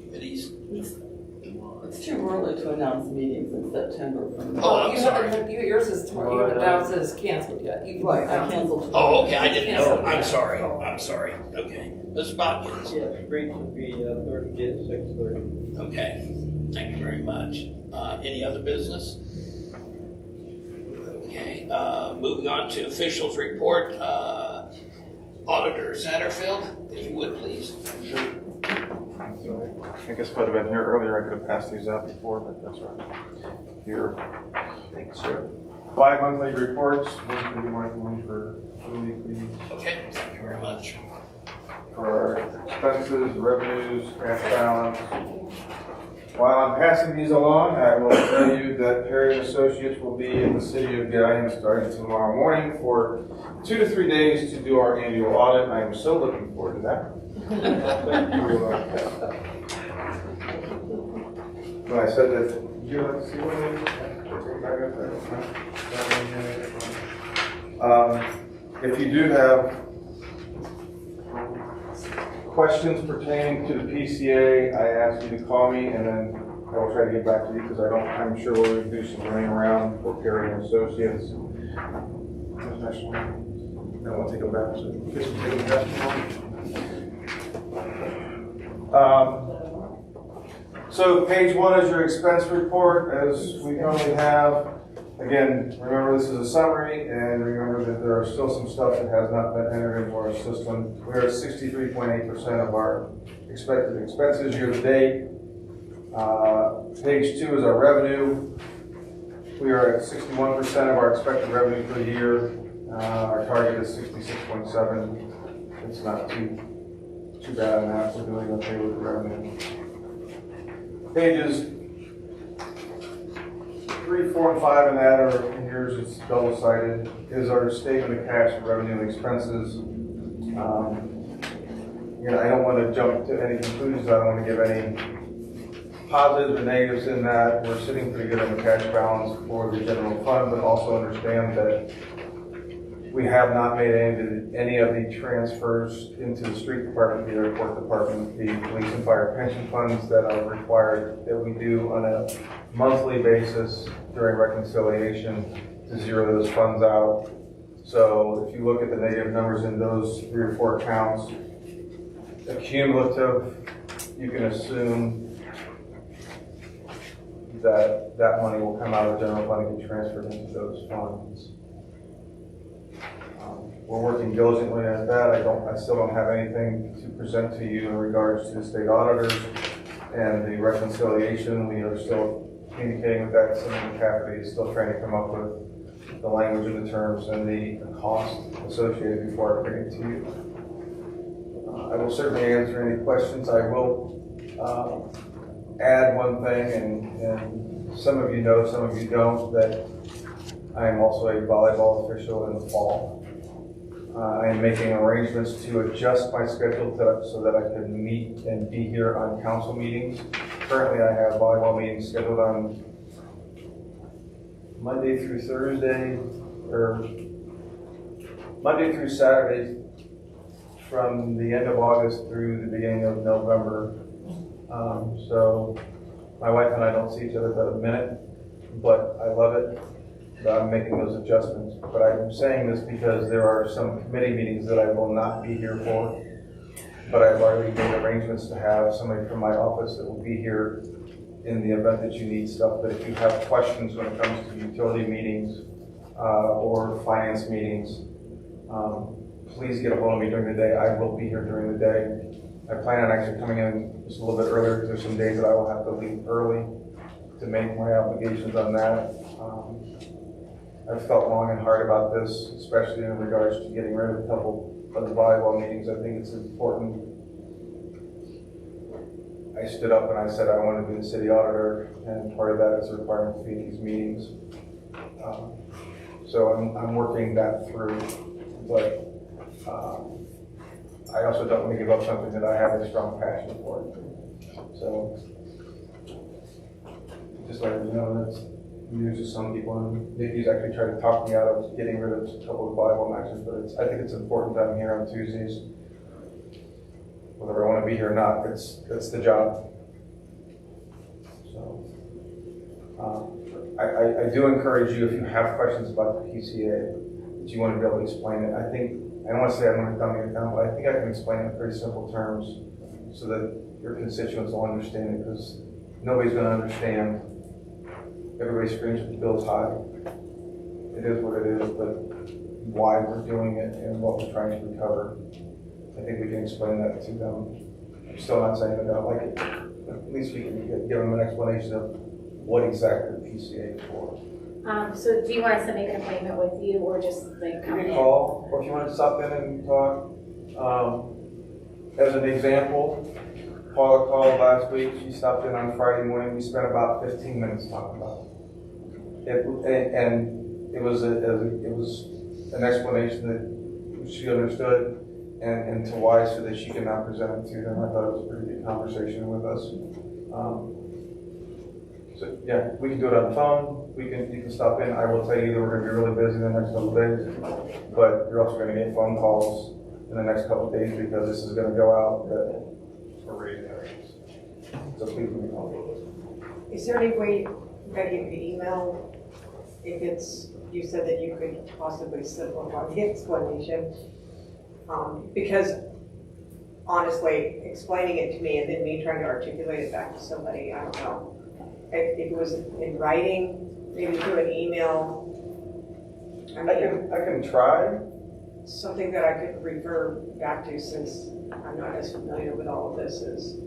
Committees? It's too early to announce meetings in September from. Oh, I'm you sorry. haven't, yours is tomorrow, you haven't announced it as canceled yet. Right, I canceled. Oh, okay, I didn't know. I'm sorry. Okay. Ms. Bodkins? Yeah, streets would be Thursday at 6:30. Okay, thank you very much. Any other business? Okay, moving on to officials report. Auditor Satterfield, if you would please. I guess if I'd have been here earlier, I could have passed these out before, but that's right. Here. Thanks, sir. Bi-monthly reports, one for you, Mike, one for Julie, please. Okay, thank you very much. For our expenses, revenues, cash balance. While I'm passing these along, I will tell you that Perry and Associates will be in the city of Guyan starting tomorrow morning for 2 to 3 days to do our annual audit. I am so looking forward to that. Thank you. When I said that, you like to see one of these? If you do have questions pertaining to the PCA, I ask you to call me and then I will try to get back to you because I'm sure we'll do some running around for Perry and Associates. I want to take them back. So page 1 is your expense report as we currently have. Again, remember this is a summary and remember that there are still some stuff that has not been entered into our system. We're at 63.8% of our expected expenses year to date. Page 2 is our revenue. We are at 61% of our expected revenue for the year. Our target is 66.7. It's not too bad on that. We're doing okay with the revenue. Pages 3, 4, and 5 in that, or in yours it's double-sided, is our statement of cash, revenue, and expenses. I don't want to jump to any conclusions. I don't want to give any positives or negatives in that. We're sitting pretty good on the cash balance for the general fund, but also understand that we have not made any of the transfers into the street department, the airport department, the police and fire pension funds that are required that we do on a monthly basis during reconciliation to zero those funds out. So if you look at the negative numbers in those 3 or 4 accounts, cumulative, you can assume that that money will come out of the general fund and get transferred into those funds. We're working diligently at that. I still don't have anything to present to you in regards to the state auditors and the reconciliation. We are still communicating with that. Senator McCafferty is still trying to come up with the language of the terms and the cost associated before I bring it to you. I will certainly answer any questions. I will add one thing, and some of you know, some of you don't, that I am also a volleyball official in the fall. I am making arrangements to adjust my schedule so that I can meet and be here on council meetings. Currently, I have volleyball meetings scheduled on Monday through Thursday, or Monday through Saturday from the end of August through the beginning of November. So my wife and I don't see each other but a minute, but I love it. I'm making those adjustments, but I'm saying this because there are some committee meetings that I will not be here for, but I've already made arrangements to have somebody from my office that will be here in the event that you need stuff. But if you have questions when it comes to utility meetings or finance meetings, please get a hold of me during the day. I will be here during the day. I plan on actually coming in just a little bit earlier because there's some days that I will have to leave early to make my obligations on that. I've felt long and hard about this, especially in regards to getting rid of a couple of the volleyball meetings. I think it's important. I stood up and I said I want to be the city auditor, and part of that is a requirement to be at these meetings. So I'm working that through, but I also don't want to give up something that I have a strong passion for. So just letting you know that's news to some people, and Nikki's actually tried to talk me out of getting rid of a couple of volleyball matches, but I think it's important that I'm here on Tuesdays. Whether I want to be here or not, it's the job. So I do encourage you, if you have questions about the PCA, that you want to be able to explain it. I don't want to say I'm going to dumb it down, but I think I can explain it in pretty simple terms so that your constituents will understand it, because nobody's going to understand. Everybody screams that the bill's high. It is what it is, but why we're doing it and what we're trying to recover, I think we can explain that to them. I'm still not saying that I don't like it, but at least we can give them an explanation of what exactly the PCA is for. So do you want us to make an appointment with you, or just like You come can in? call, or if you want to stop in and talk. As an example, Paula called last week. She stopped in on Friday morning. We spent about 15 minutes talking about it. And it was an explanation that she understood and to why, so that she can now present it to them. I thought it was a pretty good conversation with us. So yeah, we can do it on the phone. You can stop in. I will tell you that we're going to be really busy the next couple of days, but you're also going to get phone calls in the next couple of days, because this is going to go out for radio. So please give me a call. Is there any way that you could email, if it's, you said that you could possibly simplify the explanation? Because honestly, explaining it to me and then me trying to articulate it back to somebody, I don't know. If it was in writing, maybe through an email. I can try. Something that I could refer back to, since I'm not as familiar with all of this is,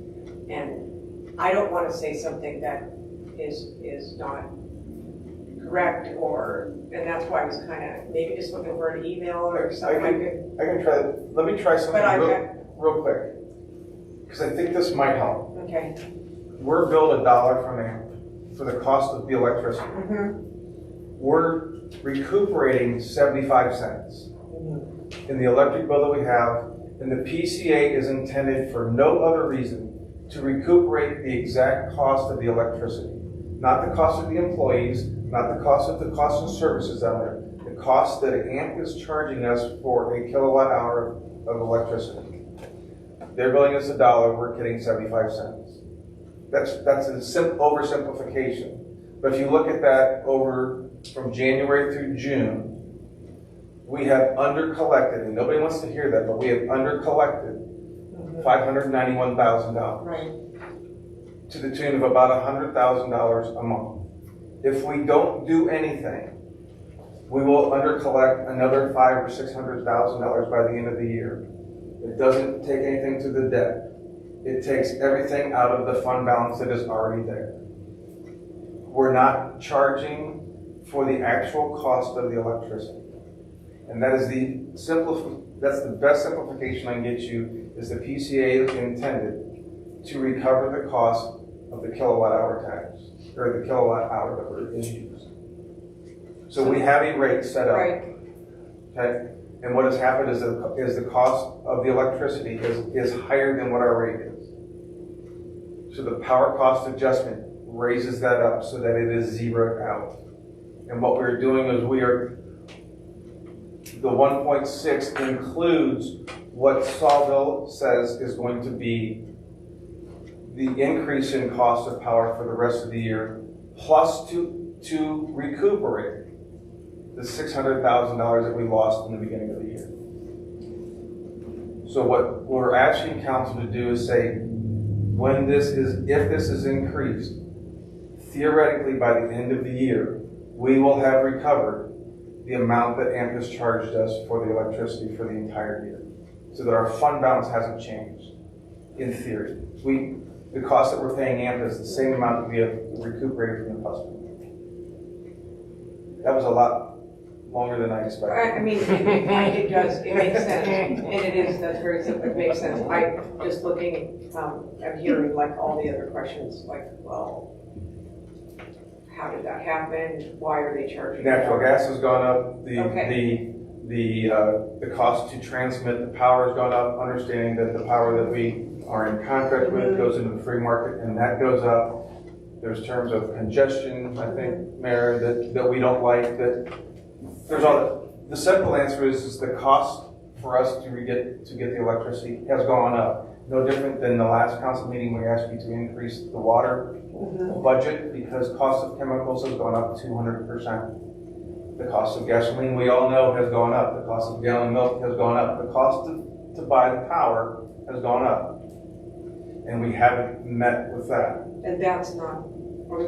and I don't want to say something that is not correct, and that's why I was kind of maybe just looking for an email or something. I can try. Let me try something real quick, because I think this might help. Okay. We're billed $1 for the cost of the electricity. Mm-hmm. We're recuperating 75 cents in the electric bill that we have, and the PCA is intended for no other reason to recuperate the exact cost of the electricity. Not the cost of the employees, not the cost of services down there, the cost that AMP is charging us for a kilowatt hour of electricity. They're billing us $1, we're getting 75 cents. That's a oversimplification. But if you look at that over from January through June, we have undercollected, and nobody wants to hear that, but we have undercollected $591,000. Right. To the tune of about $100,000 a month. If we don't do anything, we will undercollect another $500,000 or $600,000 by the end of the year. It doesn't take anything to the debt. It takes everything out of the fund balance that is already there. We're not charging for the actual cost of the electricity. And that is that's the best simplification I can get you, is the PCA is intended to recover the cost of the kilowatt hour tax, or the kilowatt hour that is used. So we have a rate set up. Right. Okay? And what has happened is the cost of the electricity is higher than what our rate is. So the power cost adjustment raises that up so that it is zeroed out. And what we're doing is the 1.6 includes what Sawville says is going to be the increase in cost of power for the rest of the year, plus to recuperate the $600,000 that we lost in the beginning of the year. So what we're asking council to do is say, if this is increased, theoretically by the end of the year, we will have recovered the amount that AMP has charged us for the electricity for the entire year, so that our fund balance hasn't changed, in theory. The cost that we're paying AMP is the same amount that we have recuperated from the customer. That was a lot longer than I I expected. mean, it does, it makes sense, and it is, that's very simple, it makes sense. Just looking, I'm hearing like all the other questions, like, well, how did that happen? Why are they charging? Natural gas has gone up, Okay. the cost to transmit the power has gone up, understanding that the power that we are in contract with goes into the free market, and that goes up. There's terms of congestion, I think, Mayor, that we don't like, that, there's all that. The simple answer is the cost for us to get the electricity has gone up. No different than the last council meeting, we asked you to increase the water budget because cost of chemicals has gone up 200%. The cost of gasoline, we all know, has gone up. The cost of gallon of milk has gone up. The cost to buy the power has gone up. And we haven't met with that. And that's not, we're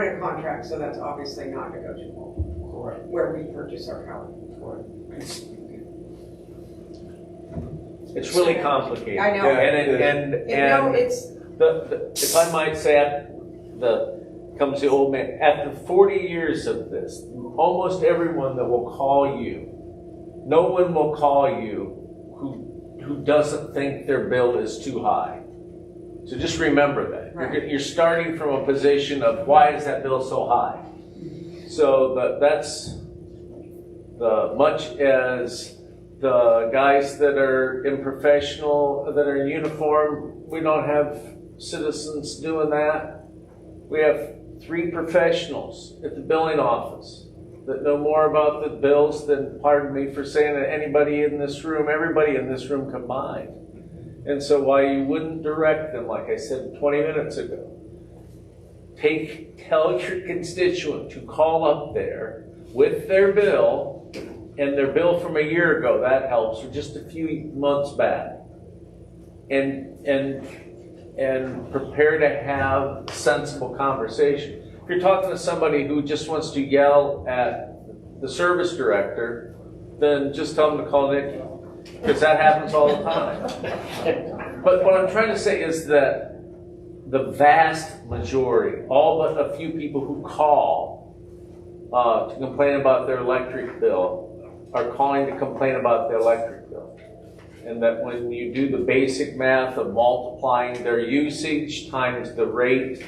in a contract, so that's obviously not negotiable. Correct. Where we purchase our power. Correct. It's really complicated. I know. And No, it's, if I might say, comes the old man, after 40 years of this, almost everyone that will call you, no one will call you who doesn't think their bill is too high. So just remember that. Right. You're starting from a position of why is that bill so high? So that's much as the guys that are in professional, that are in uniform, we don't have citizens doing that. We have 3 professionals at the billing office that know more about the bills than, pardon me for saying it, anybody in this room, everybody in this room combined. And so why you wouldn't direct them, like I said 20 minutes ago, tell your constituent to call up there with their bill, and their bill from a year ago, that helps, or just a few months back, and prepare to have sensible conversation. If you're talking to somebody who just wants to yell at the service director, then just tell them to call Nikki, because that happens all the time. But what I'm trying to say is that the vast majority, all but a few people who call to complain about their electric bill, are calling to complain about the electric bill. And that when you do the basic math of multiplying their usage times the rate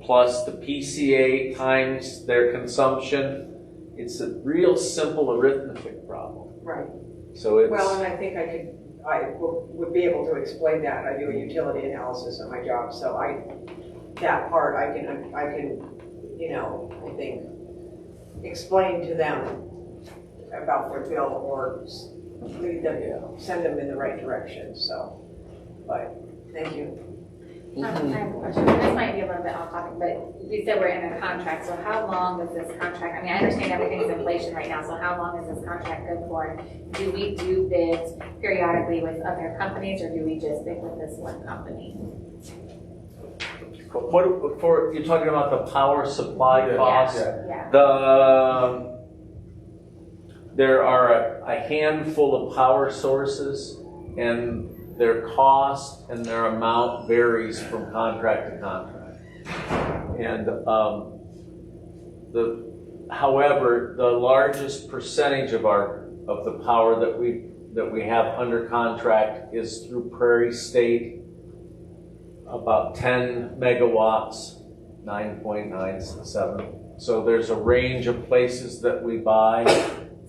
plus the PCA times their consumption, it's a real simple arithmetic problem. right. So it's, Well, and I think I would be able to explain that. I do a utility analysis at my job, so that part I can, I think, explain to them about their bill or lead them, send them in the right direction, so, but, thank you. I have a question. This might be a little bit off topic, but you said we're in a contract, so how long does this contract, I mean, I understand everything's inflation right now, so how long is this contract good for? Do we do bids periodically with other companies, or do we just stick with this one company? you're talking about the power supply costs? Yeah. There are a handful of power sources, and their cost and their amount varies from contract to contract. And however, the largest percentage of the power that we have under contract is through Prairie State, about 10 megawatts, 9.97. So there's a range of places that we buy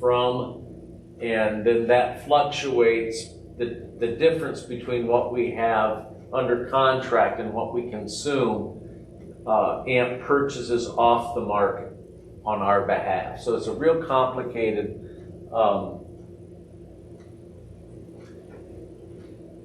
from, and then that fluctuates. The difference between what we have under contract and what we consume, AMP purchases off the market on our behalf. So it's a real complicated,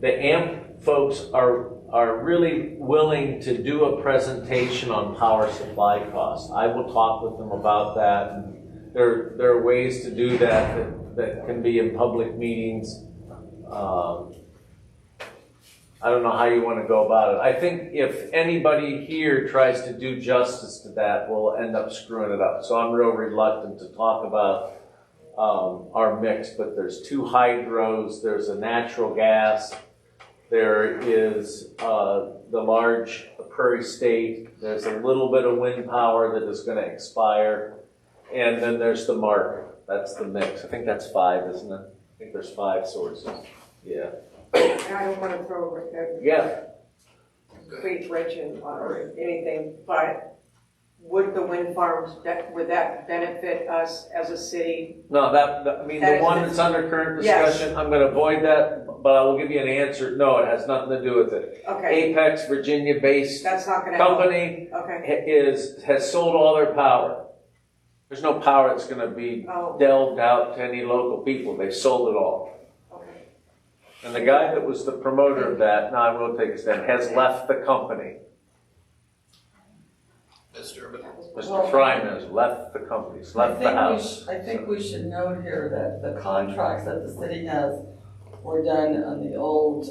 the AMP folks are really willing to do a presentation on power supply costs. I will talk with them about that, and there are ways to do that can be in public meetings. I don't know how you want to go about it. I think if anybody here tries to do justice to that, we'll end up screwing it up. So I'm real reluctant to talk about our mix, but there's 2 hydros, there's a natural gas, there is the large Prairie State, there's a little bit of wind power that is going to expire, And then there's the marker. That's the mix. I think that's 5, isn't it? I think there's 5 sources. Yeah. And I don't want to throw a Yeah. complete wrench in or anything, but would the wind farms, would that benefit us as a city? No, I mean, the one that's under current discussion, I'm gonna avoid that, but I will give you an answer. No, it has nothing to do with it. Okay, Apex, Virginia-based that's not going to help. company Okay, has sold all their power. There's no power that's gonna be oh, delved out to any local people. They sold it all. okay. And the guy that was the promoter of that, now I will take a stand, has left the company. Mr. Urban. Mr. Fryman has left the company, he's left the house. I think we should note here that the contracts that the city has were done on the old,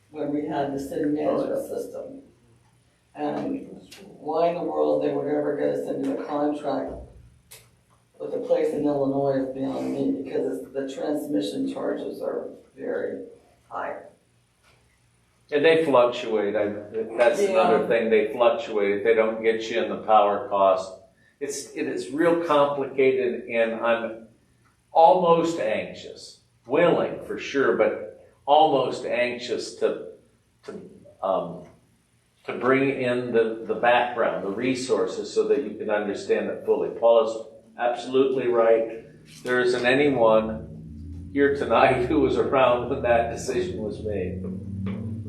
when we had the city management system. And why in the world they would ever get us into a contract with a place in Illinois is beyond me, because the transmission charges are very high. And they fluctuate, that's another Yeah. thing, they fluctuate, they don't get you in the power cost. It is real complicated, and I'm almost anxious, willing for sure, but almost anxious to bring in the background, the resources, so that you can understand it fully. Paul is absolutely right. There isn't anyone here tonight who was around when that decision was made.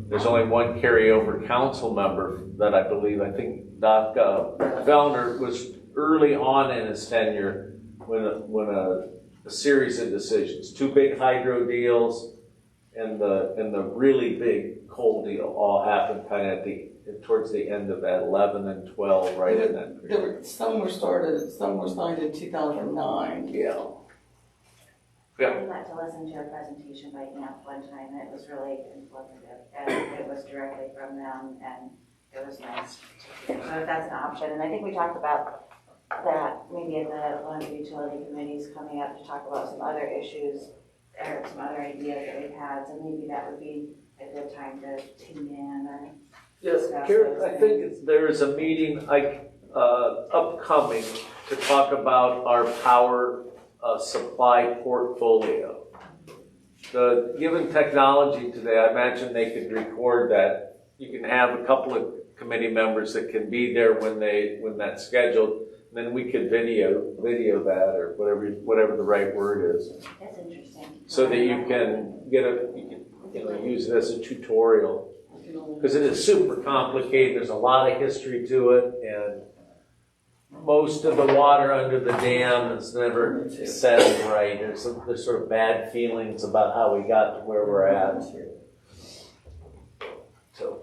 There's only one carryover council member that I think Doc Fellner was early on in his tenure when a series of decisions, 2 big hydro deals and the really big coal deal all happened kind of towards the end of that 11 and 12, right in that period. Some were signed in 2009. Yeah. I got to listen to a presentation by AMP one time, and it was really informative, and it was directly from them, and it was nice to hear. So if that's an option, and I think we talked about that maybe at one of the utility committees coming up to talk about some other issues, or some other ideas that we've had, so maybe that would be a good time to tune in or Yes, discuss Karen, those I things. think there is a meeting upcoming to talk about our power supply portfolio. Given technology today, I imagine they could record that. You can have a couple of committee members that can be there when that's scheduled. And then we could video that, or whatever the right word is, That's interesting. so that you can use it as a tutorial. Because it is super complicated, there's a lot of history to it, and most of the water under the dam is never settled right. There's sort of bad feelings about how we got to where we're at. So,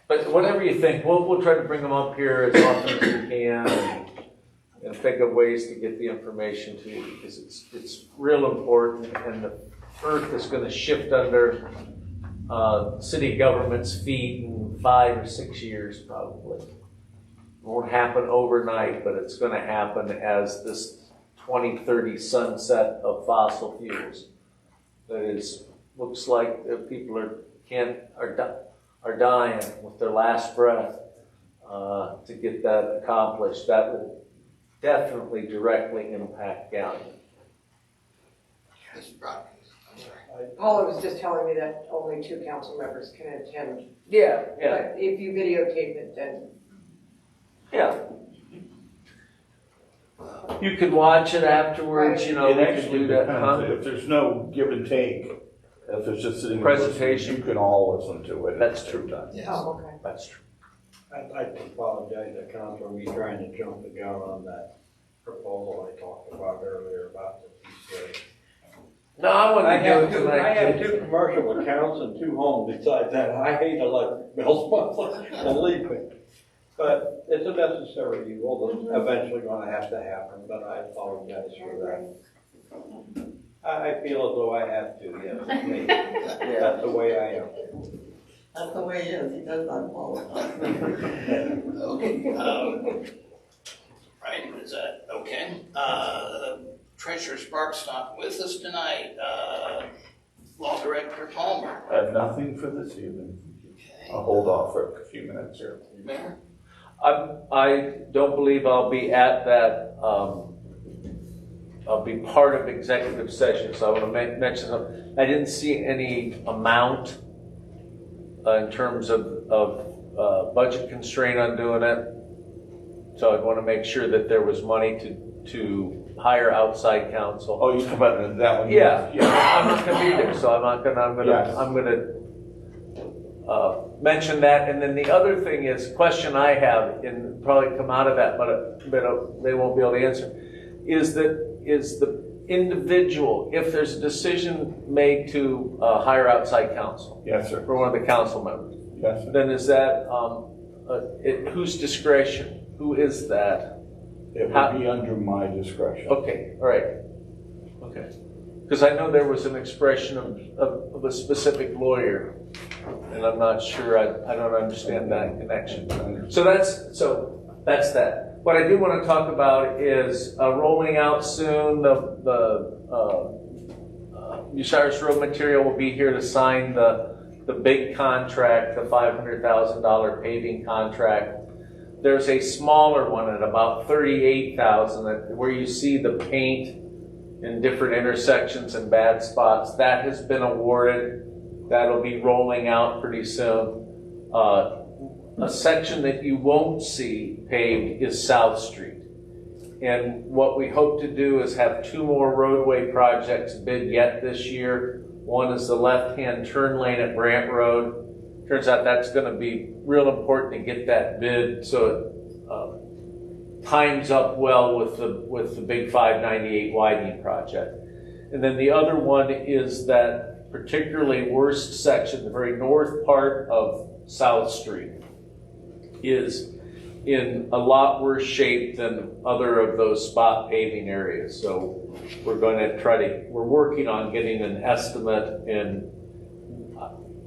but whatever you think, we'll try to bring them up here as often as we can, and think of ways to get the information to you, because it's real important, and the earth is going to shift under city government's feet in 5 or 6 years probably. It won't happen overnight, but it's going to happen as this 2030 sunset of fossil fuels. That looks like people are dying with their last breath to get that accomplished. That will definitely directly impact Gallion. Mr. Brock, I'm sorry. Paula was just telling me that only 2 council members can attend. Yeah. But if you videotape it, then Yeah. You could watch it afterwards, It we could actually do that. depends. If there's no give and take, if it's just sitting there Presentation. listening, you can all listen to it. That's true. Yes. oh, okay. That's true. I'd like to apologize to council for me trying to jump the gun on that proposal I talked about earlier about the PCA. No, I I wouldn't do have it two, I tonight. have 2 commercial accounts and 2 homes besides that. I hate electric bills monthly, believe me. But it's a necessary evil that's eventually gonna have to happen, but I apologize for that. I feel as though I have to, yes, me. That's the way I am. That's the way he is, he does not apologize. Okay. Right, is that okay? Treasurer Sparks not with us tonight. Law Director Palmer. I have nothing for this evening. Okay. I'll hold off for a few minutes here. I don't believe I'll be at that, I'll be part of executive session, so I want to mention something. I didn't see any amount in terms of budget constraint on doing it. So I'd want to make sure that there was money to hire outside counsel. Oh, you talking about that one? Yeah, I'm not gonna be there, so Yes. I'm gonna mention that. And then the other thing is, question I have, and probably come out of that, but they won't be able to answer, is the individual, if there's a decision made to hire outside counsel Yes, sir. for one of the council members, Yes, sir. then is that, whose discretion? Who is that? It would be under my discretion. Okay, all right. Okay. Because I know there was an expression of a specific lawyer, and I'm not sure, I don't understand that connection. So that's that. What I do want to talk about is rolling out soon, the Bucyrus Road Material will be here to sign the big contract, the $500,000 paving contract. There's a smaller one at about $38,000 where you see the paint in different intersections and bad spots. That has been awarded. That'll be rolling out pretty soon. A section that you won't see paved is South Street. And what we hope to do is have 2 more roadway projects bid yet this year. One is the left-hand turn lane at Brant Road. Turns out that's going to be real important to get that bid so it times up well with the big 598 widening project. And then the other one is that particularly worst section, the very north part of South Street, is in a lot worse shape than other of those spot paving areas. So we're going to we're working on getting an estimate, and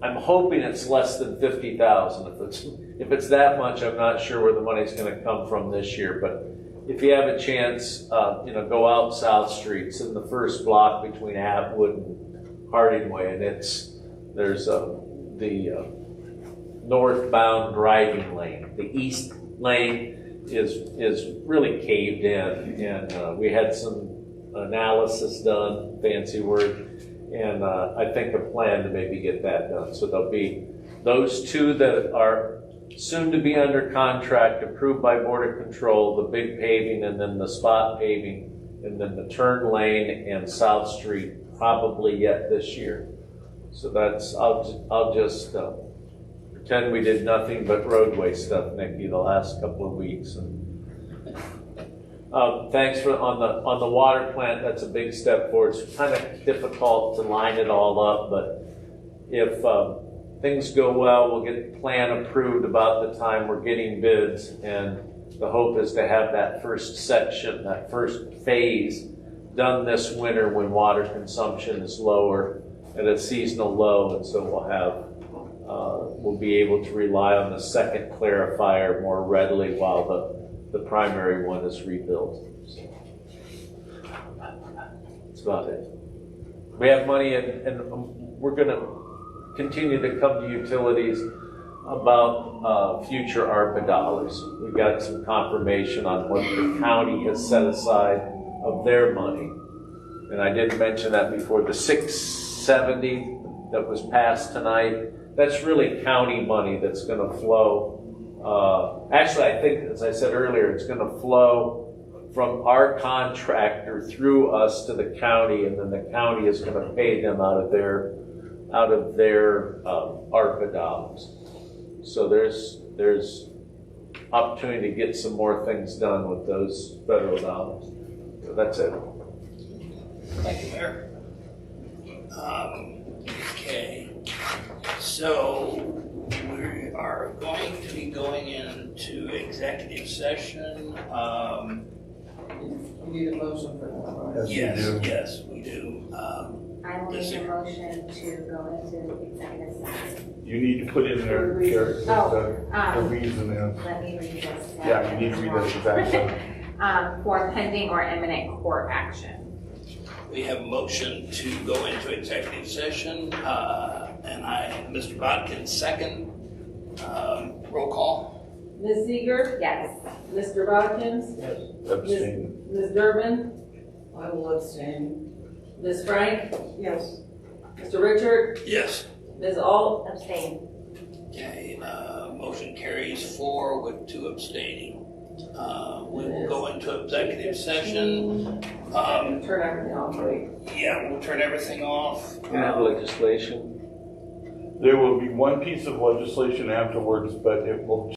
I'm hoping it's less than $50,000. If it's that much, I'm not sure where the money's going to come from this year. But if you have a chance, go out South Street. It's in the first block between Atwood and Hardingway, and there's the northbound driving lane. The east lane is really caved in, and we had some analysis done, fancy word. And I think a plan to maybe get that done. So there'll be those 2 that are soon to be under contract, approved by Border Control, the big paving and then the spot paving, and then the turn lane and South Street probably yet this year. So I'll just pretend we did nothing but roadway stuff, Nikki, the last couple of weeks. And thanks on the water plant. That's a big step forward. It's kind of difficult to line it all up, but if things go well, we'll get the plan approved about the time we're getting bids, and the hope is to have that first section, that first phase, done this winter when water consumption is lower at a seasonal low, and so we'll be able to rely on the second clarifier more readily while the primary one is rebuilt. So that's about it. We have money, and we're going to continue to come to utilities about future ARPA dollars. We got some confirmation on what the county has set aside of their money. And I did mention that before. The $670 that was passed tonight, that's really county money that's going to flow. Actually, I think, as I said earlier, it's going to flow from our contractor through us to the county, and then the county is going to pay them out of their ARPA dollars. So there's opportunity to get some more things done with those federal dollars. So that's it. Thank you, Mayor. Okay, so we are going to be going into executive session. You need a motion for that, right? Yes, we do. I will make a motion to go into executive session. You need to put in there, the reason is. Let me read this. Yeah, you need to read this exactly. For pending or imminent court action. We have a motion to go into executive session, and Mr. Bodkin second. Roll call. Ms. Seeger? Yes. Mr. Bodkins? Abstain. Ms. Durbin? I will abstain. Ms. Frank? Yes. Mr. Richard? Yes. Ms. Alt? Abstain. Okay, motion carries 4 with 2 abstaining. We will go into executive session. Turn everything off, right? Yeah, we'll turn everything off. Can I have legislation? There will be one piece of legislation afterwards, but it will